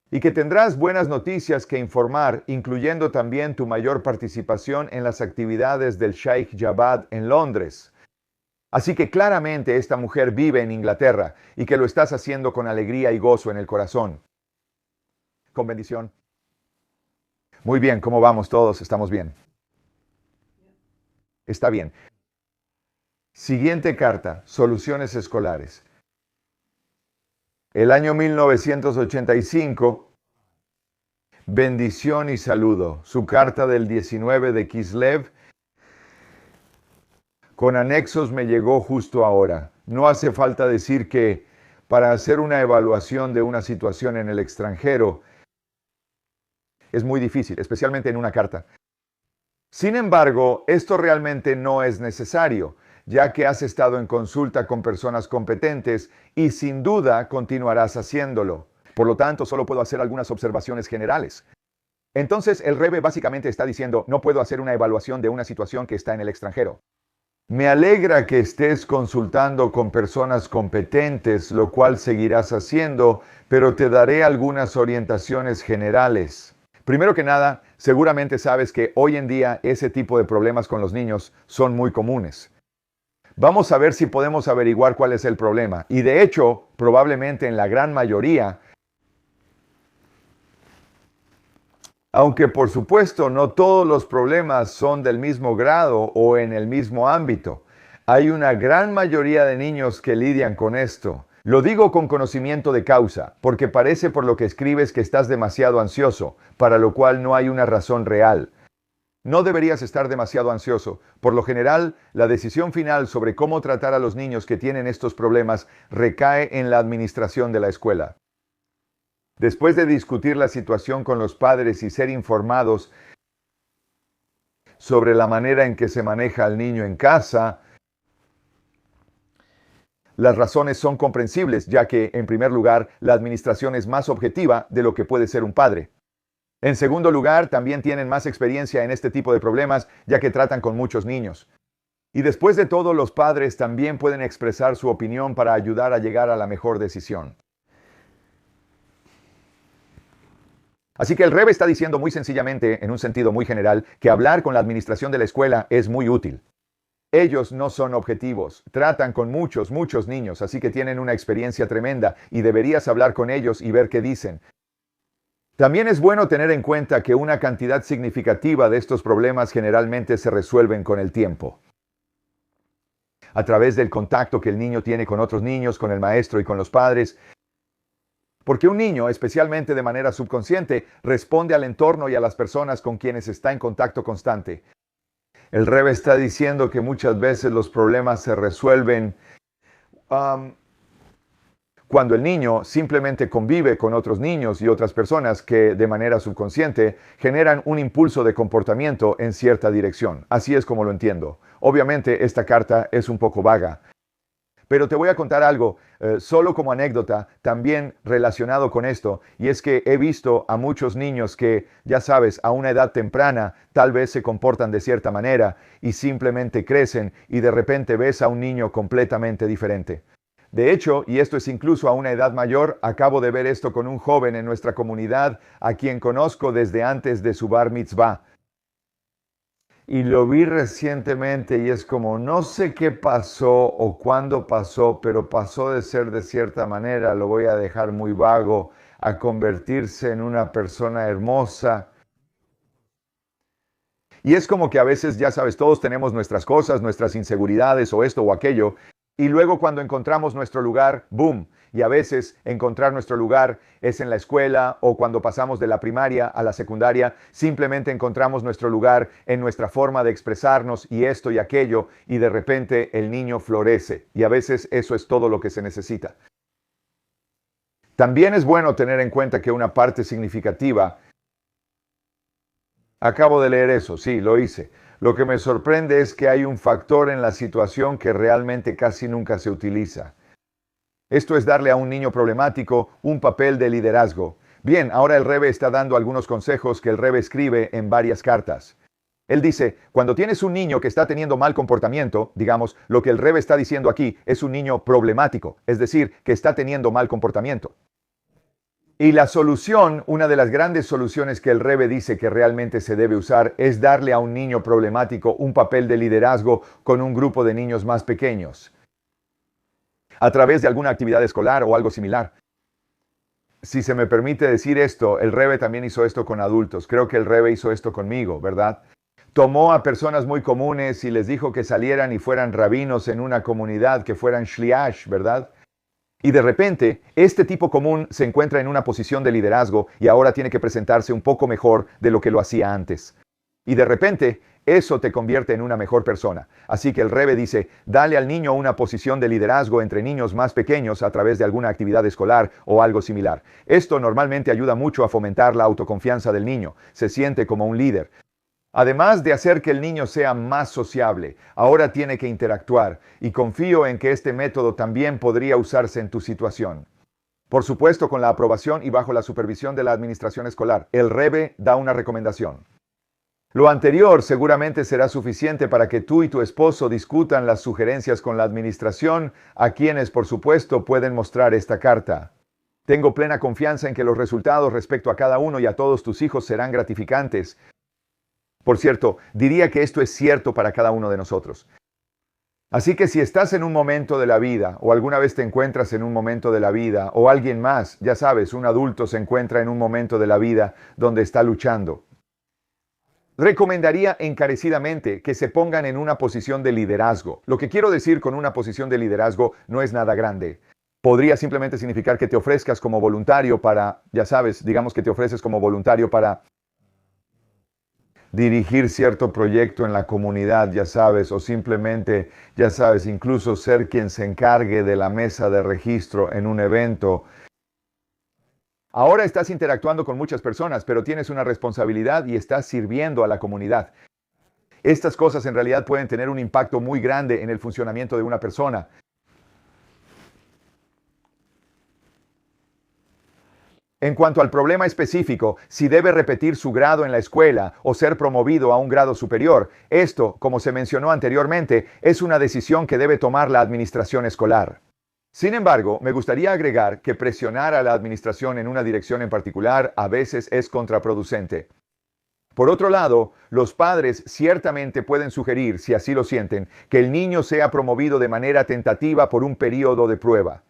Y que tendrás buenas noticias que informar, incluyendo también tu mayor participación en las actividades del Sheikh Jabad en Londres. Así que claramente esta mujer vive en Inglaterra y que lo estás haciendo con alegría y gozo en el corazón. Con bendición. Muy bien, ¿cómo vamos todos? ¿Estamos bien? Está bien. Siguiente carta, soluciones escolares. El año 1985, bendición y saludo. Su carta del 19 de Kislev, con anexos, me llegó justo ahora. No hace falta decir que para hacer una evaluación de una situación en el extranjero es muy difícil, especialmente en una carta. Sin embargo, esto realmente no es necesario, ya que has estado en consulta con personas competentes y sin duda continuarás haciéndolo. Por lo tanto, solo puedo hacer algunas observaciones generales. Entonces, el Rebbe básicamente está diciendo, no puedo hacer una evaluación de una situación que está en el extranjero. Me alegra que estés consultando con personas competentes, lo cual seguirás haciendo, pero te daré algunas orientaciones generales. Primero que nada, seguramente sabes que hoy en día ese tipo de problemas con los niños son muy comunes. Vamos a ver si podemos averiguar cuál es el problema. Y de hecho, probablemente en la gran mayoría, aunque por supuesto no todos los problemas son del mismo grado o en el mismo ámbito, hay una gran mayoría de niños que lidian con esto. Lo digo con conocimiento de causa, porque parece por lo que escribes que estás demasiado ansioso, para lo cual no hay una razón real. No deberías estar demasiado ansioso. Por lo general, la decisión final sobre cómo tratar a los niños que tienen estos problemas recae en la administración de la escuela. Después de discutir la situación con los padres y ser informados sobre la manera en que se maneja al niño en casa, las razones son comprensibles, ya que, en primer lugar, la administración es más objetiva de lo que puede ser un padre. En segundo lugar, también tienen más experiencia en este tipo de problemas, ya que tratan con muchos niños. Y después de todo, los padres también pueden expresar su opinión para ayudar a llegar a la mejor decisión. Así que el Rebbe está diciendo muy sencillamente, en un sentido muy general, que hablar con la administración de la escuela es muy útil. Ellos no son objetivos, tratan con muchos niños, así que tienen una experiencia tremenda y deberías hablar con ellos y ver qué dicen. También es bueno tener en cuenta que una cantidad significativa de estos problemas generalmente se resuelven con el tiempo. A través del contacto que el niño tiene con otros niños, con el maestro y con los padres. Porque un niño, especialmente de manera subconsciente, responde al entorno y a las personas con quienes está en contacto constante. El Rebbe está diciendo que muchas veces los problemas se resuelven cuando el niño simplemente convive con otros niños y otras personas que de manera subconsciente generan un impulso de comportamiento en cierta dirección. Así es como lo entiendo. Obviamente esta carta es un poco vaga. Pero te voy a contar algo, solo como anécdota, también relacionado con esto, y es que he visto a muchos niños que, ya sabes, a una edad temprana, tal vez se comportan de cierta manera y simplemente crecen y de repente ves a un niño completamente diferente. De hecho, y esto es incluso a una edad mayor, acabo de ver esto con un joven en nuestra comunidad a quien conozco desde antes de su bar mitzvah. Y lo vi recientemente y es como, no sé qué pasó o cuándo pasó, pero pasó de ser de cierta manera, lo voy a dejar muy vago, a convertirse en una persona hermosa. Y es como que a veces, ya sabes, todos tenemos nuestras cosas, nuestras inseguridades o esto o aquello, y luego cuando encontramos nuestro lugar, ¡boom! Y a veces encontrar nuestro lugar es en la escuela o cuando pasamos de la primaria a la secundaria, simplemente encontramos nuestro lugar en nuestra forma de expresarnos y esto y aquello, y de repente el niño florece. Y a veces eso es todo lo que se necesita. También es bueno tener en cuenta que una parte significativa... Acabo de leer eso, sí, lo hice. Lo que me sorprende es que hay un factor en la situación que realmente casi nunca se utiliza. Esto es darle a un niño problemático un papel de liderazgo. Bien, ahora el Rebbe está dando algunos consejos que el Rebbe escribe en varias cartas. Él dice, cuando tienes un niño que está teniendo mal comportamiento, digamos, lo que el Rebbe está diciendo aquí es un niño problemático, es decir, que está teniendo mal comportamiento. Y la solución, una de las grandes soluciones que el Rebbe dice que realmente se debe usar es darle a un niño problemático un papel de liderazgo con un grupo de niños más pequeños, a través de alguna actividad escolar o algo similar. Si se me permite decir esto, el Rebbe también hizo esto con adultos. Creo que el Rebbe hizo esto conmigo, ¿verdad? Tomó a personas muy comunes y les dijo que salieran y fueran rabinos en una comunidad, que fueran shliach, ¿verdad? Y de repente, este tipo común se encuentra en una posición de liderazgo y ahora tiene que presentarse un poco mejor de lo que lo hacía antes. Y de repente, eso te convierte en una mejor persona. Así que el Rebbe dice, dale al niño una posición de liderazgo entre niños más pequeños a través de alguna actividad escolar o algo similar. Esto normalmente ayuda mucho a fomentar la autoconfianza del niño. Se siente como un líder. Además de hacer que el niño sea más sociable, ahora tiene que interactuar y confío en que este método también podría usarse en tu situación. Por supuesto, con la aprobación y bajo la supervisión de la administración escolar, el Rebbe da una recomendación. Lo anterior seguramente será suficiente para que tú y tu esposo discutan las sugerencias con la administración, a quienes, por supuesto, pueden mostrar esta carta. Tengo plena confianza en que los resultados respecto a cada uno y a todos tus hijos serán gratificantes. Por cierto, diría que esto es cierto para cada uno de nosotros. Así que si estás en un momento de la vida, o alguna vez te encuentras en un momento de la vida, o alguien más, ya sabes, un adulto se encuentra en un momento de la vida donde está luchando, recomendaría encarecidamente que se pongan en una posición de liderazgo. Lo que quiero decir con una posición de liderazgo no es nada grande. Podría simplemente significar que te ofrezcas como voluntario para, ya sabes, digamos que te ofreces como voluntario para dirigir cierto proyecto en la comunidad, ya sabes, o simplemente, ya sabes, incluso ser quien se encargue de la mesa de registro en un evento. Ahora estás interactuando con muchas personas, pero tienes una responsabilidad y estás sirviendo a la comunidad. Estas cosas en realidad pueden tener un impacto muy grande en el funcionamiento de una persona. En cuanto al problema específico, si debe repetir su grado en la escuela o ser promovido a un grado superior, esto, como se mencionó anteriormente, es una decisión que debe tomar la administración escolar. Sin embargo, me gustaría agregar que presionar a la administración en una dirección en particular a veces es contraproducente. Por otro lado, los padres ciertamente pueden sugerir, si así lo sienten, que el niño sea promovido de manera tentativa por un periodo de prueba.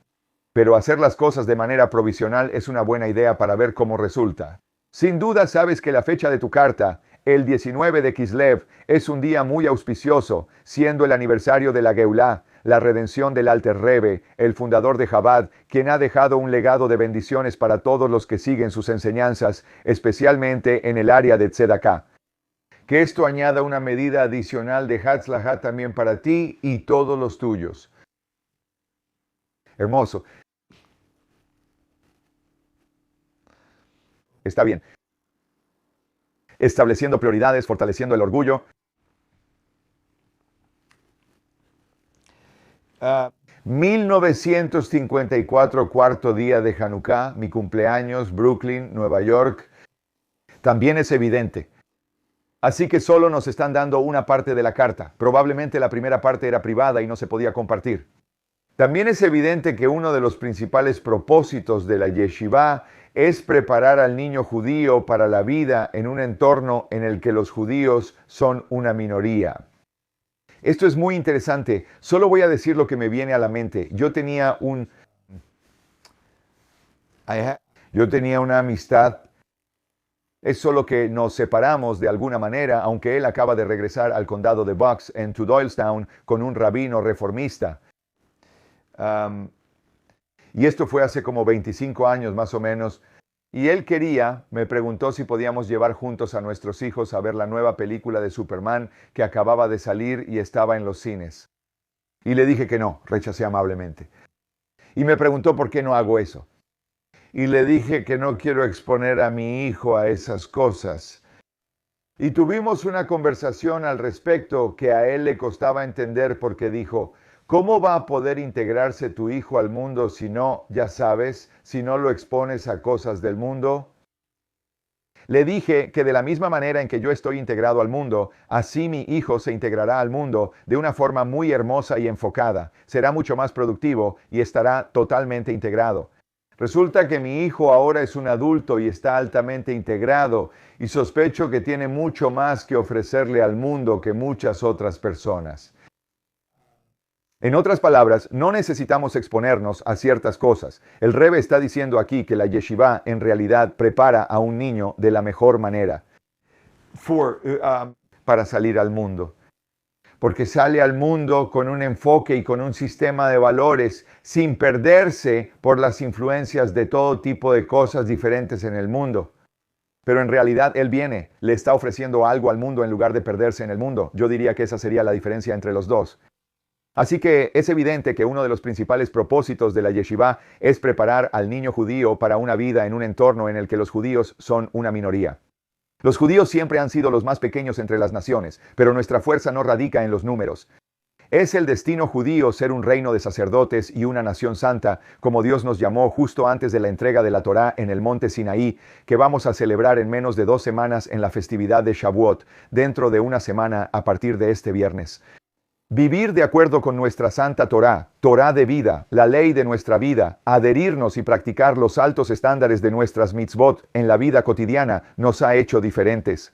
Pero hacer las cosas de manera provisional es una buena idea para ver cómo resulta. Sin duda sabes que la fecha de tu carta, el 19 de Kislev, es un día muy auspicioso, siendo el aniversario de la Geulá, la redención del Alter Rebbe, el fundador de Chabad, quien ha dejado un legado de bendiciones para todos los que siguen sus enseñanzas, especialmente en el área de Tzedakah. Que esto añada una medida adicional de Hatzlahá también para ti y todos los tuyos. Hermoso. Está bien. Estableciendo prioridades, fortaleciendo el orgullo. 1954, cuarto día de Hanukkah, mi cumpleaños, Brooklyn, Nueva York. También es evidente. Así que solo nos están dando una parte de la carta. Probablemente la primera parte era privada y no se podía compartir. También es evidente que uno de los principales propósitos de la yeshiva es preparar al niño judío para la vida en un entorno en el que los judíos son una minoría. Esto es muy interesante. Solo voy a decir lo que me viene a la mente. Yo tenía una amistad. Es solo que nos separamos de alguna manera, aunque él acaba de regresar al condado de Bucks en Doylestown con un rabino reformista. Y esto fue hace como 25 años más o menos. Y él me preguntó si podíamos llevar juntos a nuestros hijos a ver la nueva película de Superman que acababa de salir y estaba en los cines. Y le dije que no, rechacé amablemente. Y me preguntó por qué no hago eso. Y le dije que no quiero exponer a mi hijo a esas cosas. Y tuvimos una conversación al respecto que a él le costaba entender porque dijo, ¿cómo va a poder integrarse tu hijo al mundo si no, ya sabes, si no lo expones a cosas del mundo? Le dije que de la misma manera en que yo estoy integrado al mundo, así mi hijo se integrará al mundo de una forma muy hermosa y enfocada. Será mucho más productivo y estará totalmente integrado. Resulta que mi hijo ahora es un adulto y está altamente integrado y sospecho que tiene mucho más que ofrecerle al mundo que muchas otras personas. En otras palabras, no necesitamos exponernos a ciertas cosas. El Rebbe está diciendo aquí que la yeshiva en realidad prepara a un niño de la mejor manera para salir al mundo. Porque sale al mundo con un enfoque y con un sistema de valores sin perderse por las influencias de todo tipo de cosas diferentes en el mundo. Pero en realidad él le está ofreciendo algo al mundo en lugar de perderse en el mundo. Yo diría que esa sería la diferencia entre los dos. Así que es evidente que uno de los principales propósitos de la yeshiva es preparar al niño judío para una vida en un entorno en el que los judíos son una minoría. Los judíos siempre han sido los más pequeños entre las naciones, pero nuestra fuerza no radica en los números. Es el destino judío ser un reino de sacerdotes y una nación santa, como Dios nos llamó justo antes de la entrega de la Torá en el monte Sinaí, que vamos a celebrar en menos de 2 semanas en la festividad de Shavuot, dentro de una semana a partir de este viernes. Vivir de acuerdo con nuestra santa Torá, Torá de vida, la ley de nuestra vida, adherirnos y practicar los altos estándares de nuestras mitzvot en la vida cotidiana nos ha hecho diferentes.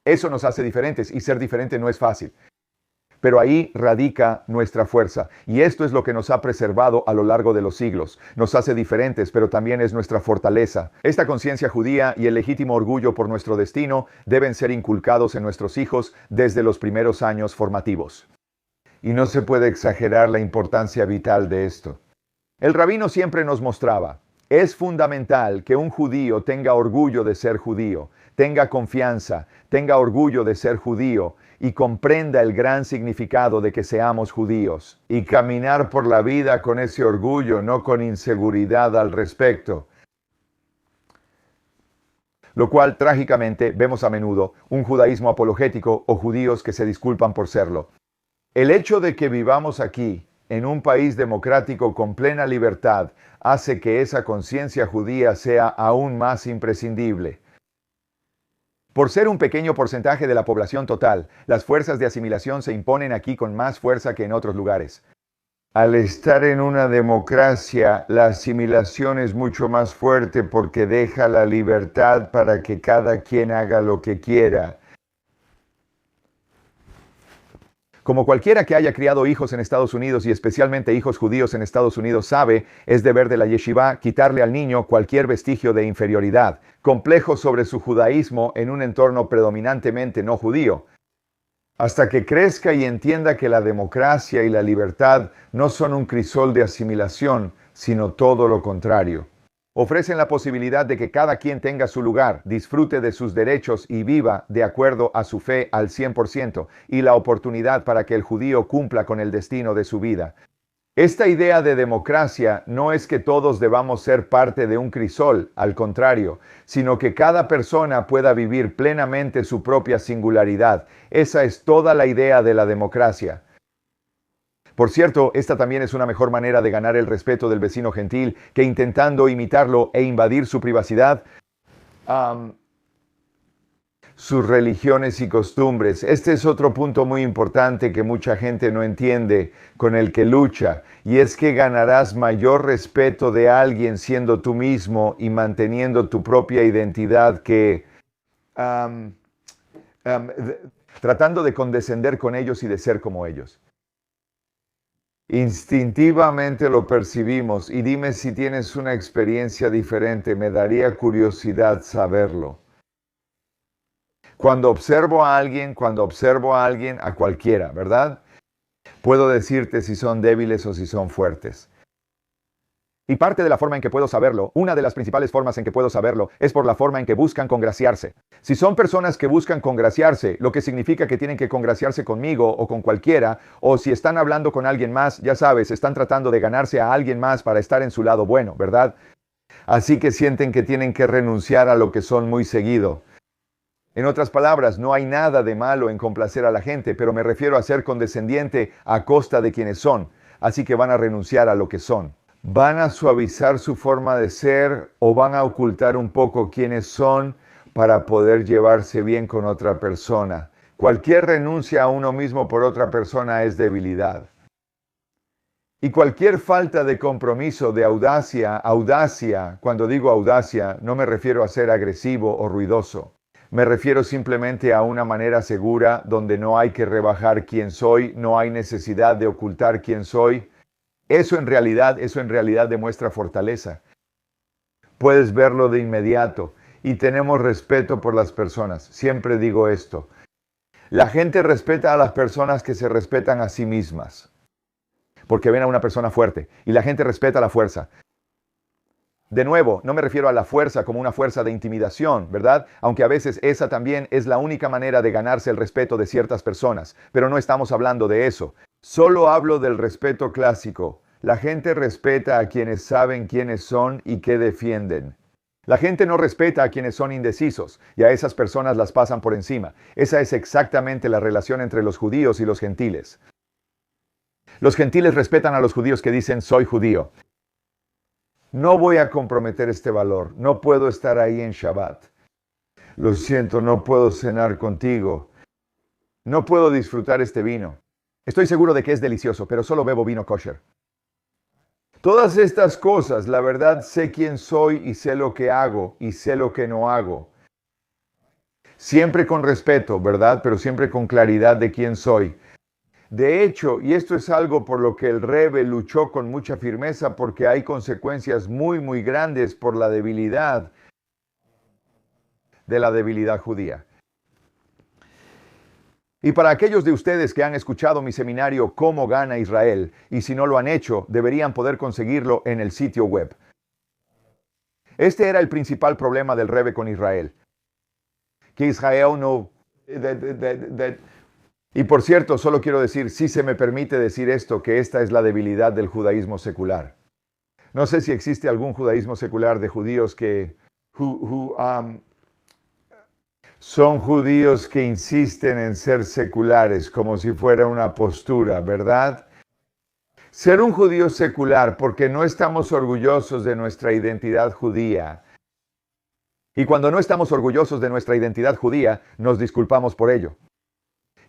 Eso nos hace diferentes y ser diferente no es fácil. Pero ahí radica nuestra fuerza. Y esto es lo que nos ha preservado a lo largo de los siglos. Nos hace diferentes, pero también es nuestra fortaleza. Esta conciencia judía y el legítimo orgullo por nuestro destino deben ser inculcados en nuestros hijos desde los primeros años formativos. Y no se puede exagerar la importancia vital de esto. El rabino siempre nos mostraba, es fundamental que un judío tenga orgullo de ser judío, tenga confianza, tenga orgullo de ser judío, y comprenda el gran significado de que seamos judíos, y caminar por la vida con ese orgullo, no con inseguridad al respecto. Lo cual, trágicamente, vemos a menudo un judaísmo apologético o judíos que se disculpan por serlo. El hecho de que vivamos aquí, en un país democrático con plena libertad, hace que esa conciencia judía sea aún más imprescindible. Por ser un pequeño porcentaje de la población total, las fuerzas de asimilación se imponen aquí con más fuerza que en otros lugares. Al estar en una democracia, la asimilación es mucho más fuerte porque deja la libertad para que cada quien haga lo que quiera. Como cualquiera que haya criado hijos en Estados Unidos y especialmente hijos judíos en Estados Unidos sabe, es deber de la yeshiva quitarle al niño cualquier vestigio de inferioridad, complejo sobre su judaísmo en un entorno predominantemente no judío, hasta que crezca y entienda que la democracia y la libertad no son un crisol de asimilación, sino todo lo contrario. Ofrecen la posibilidad de que cada quien tenga su lugar, disfrute de sus derechos y viva de acuerdo a su fe al 100%, y la oportunidad para que el judío cumpla con el destino de su vida. Esta idea de democracia no es que todos debamos ser parte de un crisol, al contrario, sino que cada persona pueda vivir plenamente su propia singularidad. Esa es toda la idea de la democracia. Por cierto, esta también es una mejor manera de ganar el respeto del vecino gentil que intentando imitarlo e invadir su privacidad, sus religiones y costumbres. Este es otro punto muy importante que mucha gente no entiende, con el que lucha, y es que ganarás mayor respeto de alguien siendo tú mismo y manteniendo tu propia identidad que tratando de condescender con ellos y de ser como ellos. Instintivamente lo percibimos, y dime si tienes una experiencia diferente, me daría curiosidad saberlo. Cuando observo a alguien, a cualquiera, ¿verdad? Puedo decirte si son débiles o si son fuertes. Y parte de la forma en que puedo saberlo, una de las principales formas en que puedo saberlo, es por la forma en que buscan congraciarse. Si son personas que buscan congraciarse, lo que significa que tienen que congraciarse conmigo o con cualquiera, o si están hablando con alguien más, ya sabes, están tratando de ganarse a alguien más para estar en su lado bueno, ¿verdad? Así que sienten que tienen que renunciar a lo que son muy seguido. En otras palabras, no hay nada de malo en complacer a la gente, pero me refiero a ser condescendiente a costa de quienes son. Así que van a renunciar a lo que son. Van a suavizar su forma de ser o van a ocultar un poco quiénes son para poder llevarse bien con otra persona. Cualquier renuncia a uno mismo por otra persona es debilidad. Y cualquier falta de compromiso, de audacia, cuando digo audacia, no me refiero a ser agresivo o ruidoso. Me refiero simplemente a una manera segura donde no hay que rebajar quién soy, no hay necesidad de ocultar quién soy. Eso en realidad demuestra fortaleza. Puedes verlo de inmediato y tenemos respeto por las personas. Siempre digo esto. La gente respeta a las personas que se respetan a sí mismas, porque ven a una persona fuerte y la gente respeta la fuerza. De nuevo, no me refiero a la fuerza como una fuerza de intimidación, ¿verdad? Aunque a veces esa también es la única manera de ganarse el respeto de ciertas personas, pero no estamos hablando de eso. Solo hablo del respeto clásico. La gente respeta a quienes saben quiénes son y qué defienden. La gente no respeta a quienes son indecisos, y a esas personas las pasan por encima. Esa es exactamente la relación entre los judíos y los gentiles. Los gentiles respetan a los judíos que dicen soy judío. No voy a comprometer este valor, no puedo estar ahí en Shabbat. Lo siento, no puedo cenar contigo. No puedo disfrutar este vino. Estoy seguro de que es delicioso, pero solo bebo vino kosher. Todas estas cosas, la verdad, sé quién soy y sé lo que hago y sé lo que no hago. Siempre con respeto, ¿verdad? Pero siempre con claridad de quién soy. De hecho, y esto es algo por lo que el Rebbe luchó con mucha firmeza porque hay consecuencias muy grandes por la debilidad de la debilidad judía. Y para aquellos de ustedes que han escuchado mi seminario Cómo gana Israel, y si no lo han hecho, deberían poder conseguirlo en el sitio web. Este era el principal problema del Rebbe con Israel. Que Israel no... Y por cierto, solo quiero decir, si se me permite decir esto, que esta es la debilidad del judaísmo secular. No sé si existe algún judaísmo secular de judíos que... Son judíos que insisten en ser seculares, como si fuera una postura, ¿verdad? Ser un judío secular porque no estamos orgullosos de nuestra identidad judía. Y cuando no estamos orgullosos de nuestra identidad judía, nos disculpamos por ello.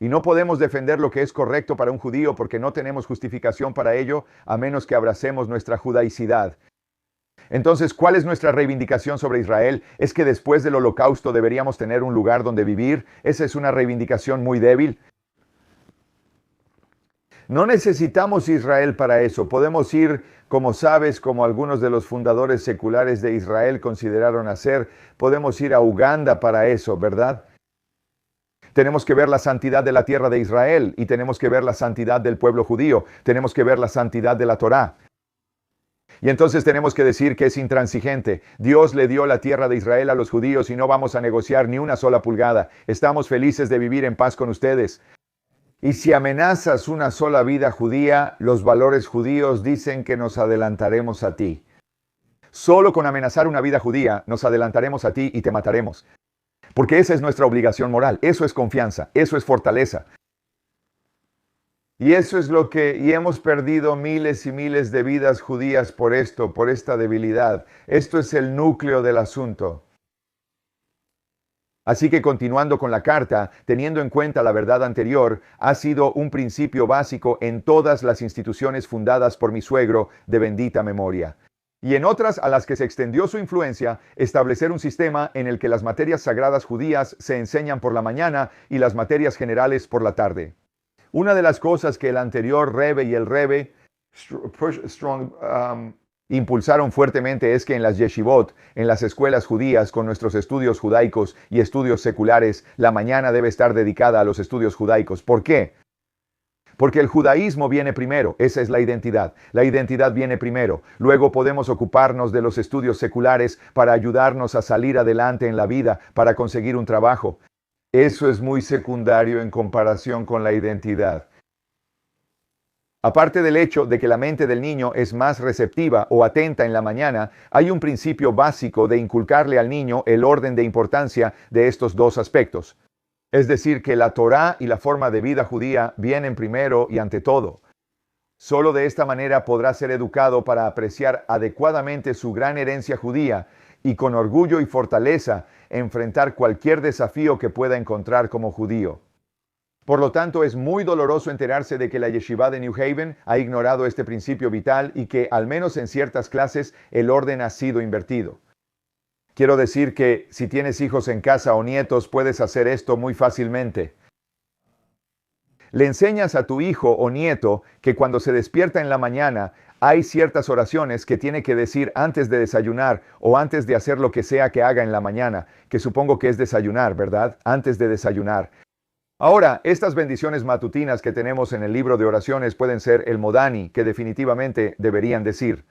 y no podemos defender lo que es correcto para un judío porque no tenemos justificación para ello a menos que abracemos nuestra judaicidad. Entonces, ¿cuál es nuestra reivindicación sobre Israel? ¿Es que después del holocausto deberíamos tener un lugar donde vivir? Esa es una reivindicación muy débil. No necesitamos Israel para eso. Podemos ir, como sabes, como algunos de los fundadores seculares de Israel consideraron hacer, podemos ir a Uganda para eso, ¿verdad? Tenemos que ver la santidad de la tierra de Israel y tenemos que ver la santidad del pueblo judío. Tenemos que ver la santidad de la Torá. Y entonces tenemos que decir que es intransigente. Dios le dio la tierra de Israel a los judíos y no vamos a negociar ni una sola pulgada. Estamos felices de vivir en paz con ustedes. Y si amenazas una sola vida judía, los valores judíos dicen que nos adelantaremos a ti. Solo con amenazar una vida judía, nos adelantaremos a ti y te mataremos. Porque esa es nuestra obligación moral. Eso es confianza. Eso es fortaleza. Y eso es y hemos perdido miles y miles de vidas judías por esto, por esta debilidad. Esto es el núcleo del asunto. Así que continuando con la carta, teniendo en cuenta la verdad anterior, ha sido un principio básico en todas las instituciones fundadas por mi suegro de bendita memoria. Y en otras a las que se extendió su influencia, establecer un sistema en el que las materias sagradas judías se enseñan por la mañana y las materias generales por la tarde. Una de las cosas que el anterior Rebbe y el Rebbe impulsaron fuertemente es que en las yeshivot, en las escuelas judías con nuestros estudios judaicos y estudios seculares, la mañana debe estar dedicada a los estudios judaicos. ¿Por qué? Porque el judaísmo viene primero, esa es la identidad. La identidad viene primero. Luego podemos ocuparnos de los estudios seculares para ayudarnos a salir adelante en la vida, para conseguir un trabajo. Eso es muy secundario en comparación con la identidad. Aparte del hecho de que la mente del niño es más receptiva o atenta en la mañana, hay un principio básico de inculcarle al niño el orden de importancia de estos dos aspectos. Es decir, que la Torá y la forma de vida judía vienen primero y ante todo. Solo de esta manera podrá ser educado para apreciar adecuadamente su gran herencia judía y con orgullo y fortaleza enfrentar cualquier desafío que pueda encontrar como judío. Por lo tanto, es muy doloroso enterarse de que la yeshiva de New Haven ha ignorado este principio vital y que, al menos en ciertas clases, el orden ha sido invertido. Quiero decir que, si tienes hijos en casa o nietos, puedes hacer esto muy fácilmente. Le enseñas a tu hijo o nieto que cuando se despierta en la mañana, hay ciertas oraciones que tiene que decir antes de desayunar o antes de hacer lo que sea que haga en la mañana, que supongo que es desayunar, ¿verdad? Antes de desayunar. Ahora, estas bendiciones matutinas que tenemos en el libro de oraciones pueden ser el modani, que definitivamente deberían decir.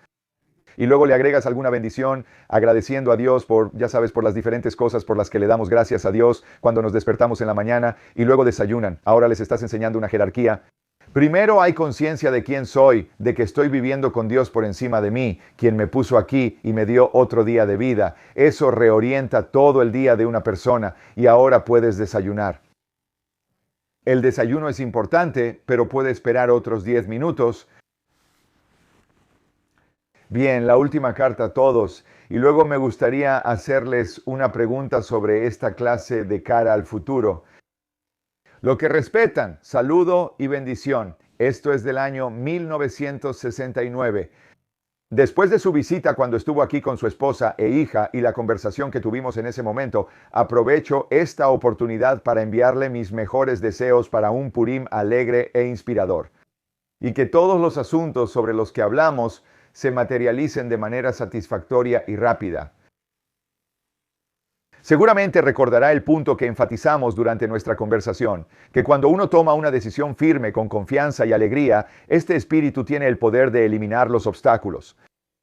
Y luego le agregas alguna bendición, agradeciendo a Dios por, ya sabes, por las diferentes cosas por las que le damos gracias a Dios cuando nos despertamos en la mañana, y luego desayunan. Ahora les estás enseñando una jerarquía. Primero hay conciencia de quién soy, de que estoy viviendo con Dios por encima de mí, quien me puso aquí y me dio otro día de vida. Eso reorienta todo el día de una persona, y ahora puedes desayunar. El desayuno es importante, pero puede esperar otros 10 minutos. Bien, la última carta a todos. Y luego me gustaría hacerles una pregunta sobre esta clase de cara al futuro. Lo que respetan, saludo y bendición. Esto es del año 1969. Después de su visita cuando estuvo aquí con su esposa e hija y la conversación que tuvimos en ese momento, aprovecho esta oportunidad para enviarle mis mejores deseos para un Purim alegre e inspirador. Y que todos los asuntos sobre los que hablamos se materialicen de manera satisfactoria y rápida. Seguramente recordará el punto que enfatizamos durante nuestra conversación, que cuando uno toma una decisión firme con confianza y alegría, este espíritu tiene el poder de eliminar los obstáculos.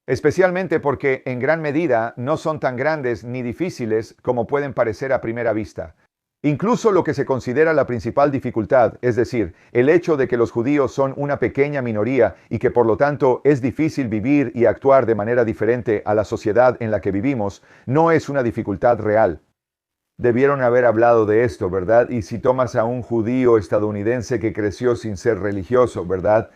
Especialmente porque en gran medida no son tan grandes ni difíciles como pueden parecer a primera vista. Incluso lo que se considera la principal dificultad, es decir, el hecho de que los judíos son una pequeña minoría y que por lo tanto es difícil vivir y actuar de manera diferente a la sociedad en la que vivimos, no es una dificultad real. Debieron haber hablado de esto, ¿verdad? Y si tomas a un judío estadounidense que creció sin ser religioso, ¿verdad?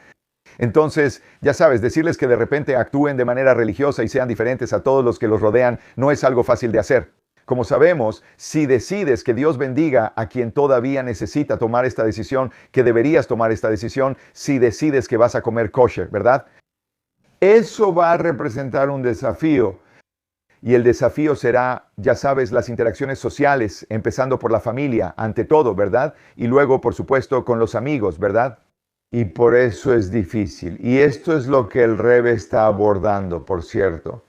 Entonces, ya sabes, decirles que de repente actúen de manera religiosa y sean diferentes a todos los que los rodean no es algo fácil de hacer. Como sabemos, si decides que Dios bendiga a quien todavía necesita tomar esta decisión, que deberías tomar esta decisión, si decides que vas a comer kosher, ¿verdad? Eso va a representar un desafío. Y el desafío será, ya sabes, las interacciones sociales, empezando por la familia, ante todo, ¿verdad? Y luego, por supuesto, con los amigos, ¿verdad? Y por eso es difícil. Y esto es lo que el Rebbe está abordando, por cierto.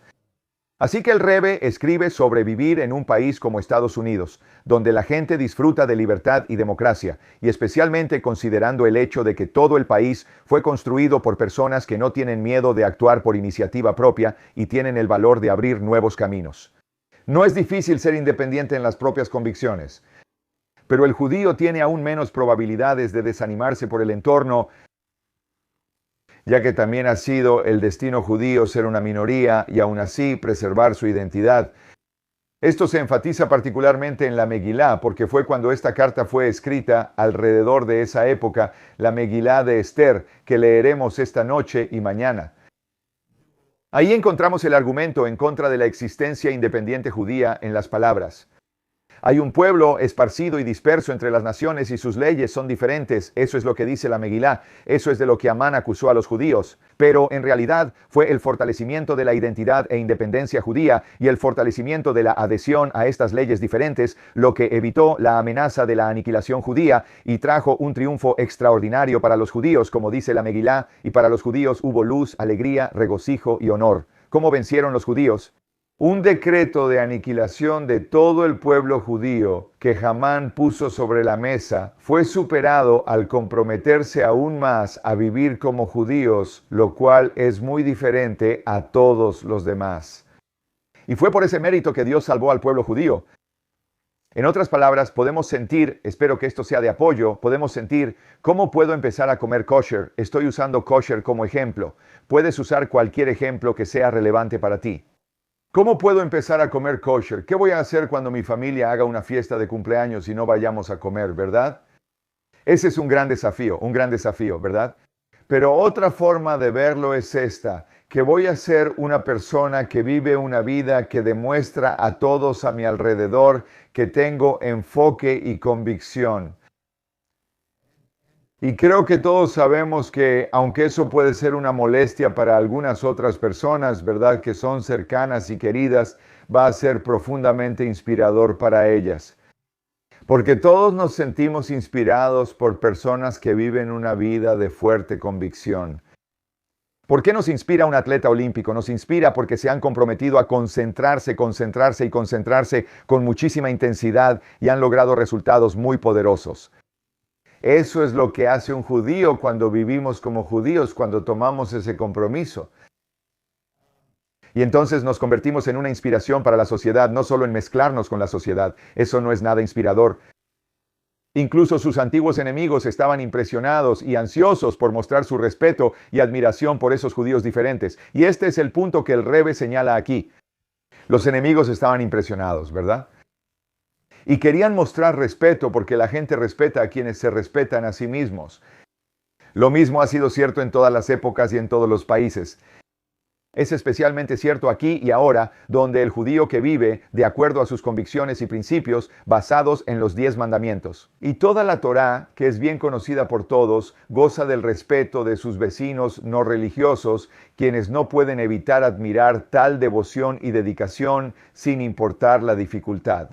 Así que el Rebbe escribe sobre vivir en un país como Estados Unidos, donde la gente disfruta de libertad y democracia, y especialmente considerando el hecho de que todo el país fue construido por personas que no tienen miedo de actuar por iniciativa propia y tienen el valor de abrir nuevos caminos. No es difícil ser independiente en las propias convicciones, pero el judío tiene aún menos probabilidades de desanimarse por el entorno, ya que también ha sido el destino judío ser una minoría y aún así preservar su identidad. Esto se enfatiza particularmente en la Megilá, porque fue cuando esta carta fue escrita alrededor de esa época, la Megilá de Esther, que leeremos esta noche y mañana. Ahí encontramos el argumento en contra de la existencia independiente judía en las palabras. Hay un pueblo esparcido y disperso entre las naciones y sus leyes son diferentes. Eso es lo que dice la Megilá. Eso es de lo que Amán acusó a los judíos. Pero en realidad fue el fortalecimiento de la identidad e independencia judía y el fortalecimiento de la adhesión a estas leyes diferentes lo que evitó la amenaza de la aniquilación judía y trajo un triunfo extraordinario para los judíos, como dice la Megilá, y para los judíos hubo luz, alegría, regocijo y honor. ¿Cómo vencieron los judíos? Un decreto de aniquilación de todo el pueblo judío que Hamán puso sobre la mesa fue superado al comprometerse aún más a vivir como judíos, lo cual es muy diferente a todos los demás. Y fue por ese mérito que Dios salvó al pueblo judío. En otras palabras, podemos sentir, espero que esto sea de apoyo, podemos sentir, ¿cómo puedo empezar a comer kosher? Estoy usando kosher como ejemplo. Puedes usar cualquier ejemplo que sea relevante para ti. ¿Cómo puedo empezar a comer kosher? ¿Qué voy a hacer cuando mi familia haga una fiesta de cumpleaños y no vayamos a comer, verdad? Ese es un gran desafío, ¿verdad? Pero otra forma de verlo es esta, que voy a ser una persona que vive una vida que demuestra a todos a mi alrededor que tengo enfoque y convicción. Y creo que todos sabemos que, aunque eso puede ser una molestia para algunas otras personas, ¿verdad? Que son cercanas y queridas, va a ser profundamente inspirador para ellas. Porque todos nos sentimos inspirados por personas que viven una vida de fuerte convicción. ¿Por qué nos inspira un atleta olímpico? Nos inspira porque se han comprometido a concentrarse con muchísima intensidad y han logrado resultados muy poderosos. Eso es lo que hace un judío cuando vivimos como judíos, cuando tomamos ese compromiso. Y entonces nos convertimos en una inspiración para la sociedad, no solo en mezclarnos con la sociedad. Eso no es nada inspirador. Incluso sus antiguos enemigos estaban impresionados y ansiosos por mostrar su respeto y admiración por esos judíos diferentes. Y este es el punto que el Rebbe señala aquí. Los enemigos estaban impresionados, ¿verdad? Y querían mostrar respeto porque la gente respeta a quienes se respetan a sí mismos. Lo mismo ha sido cierto en todas las épocas y en todos los países. Es especialmente cierto aquí y ahora, donde el judío que vive de acuerdo a sus convicciones y principios basados en los 10 mandamientos. Y toda la Torá, que es bien conocida por todos, goza del respeto de sus vecinos no religiosos, quienes no pueden evitar admirar tal devoción y dedicación sin importar la dificultad.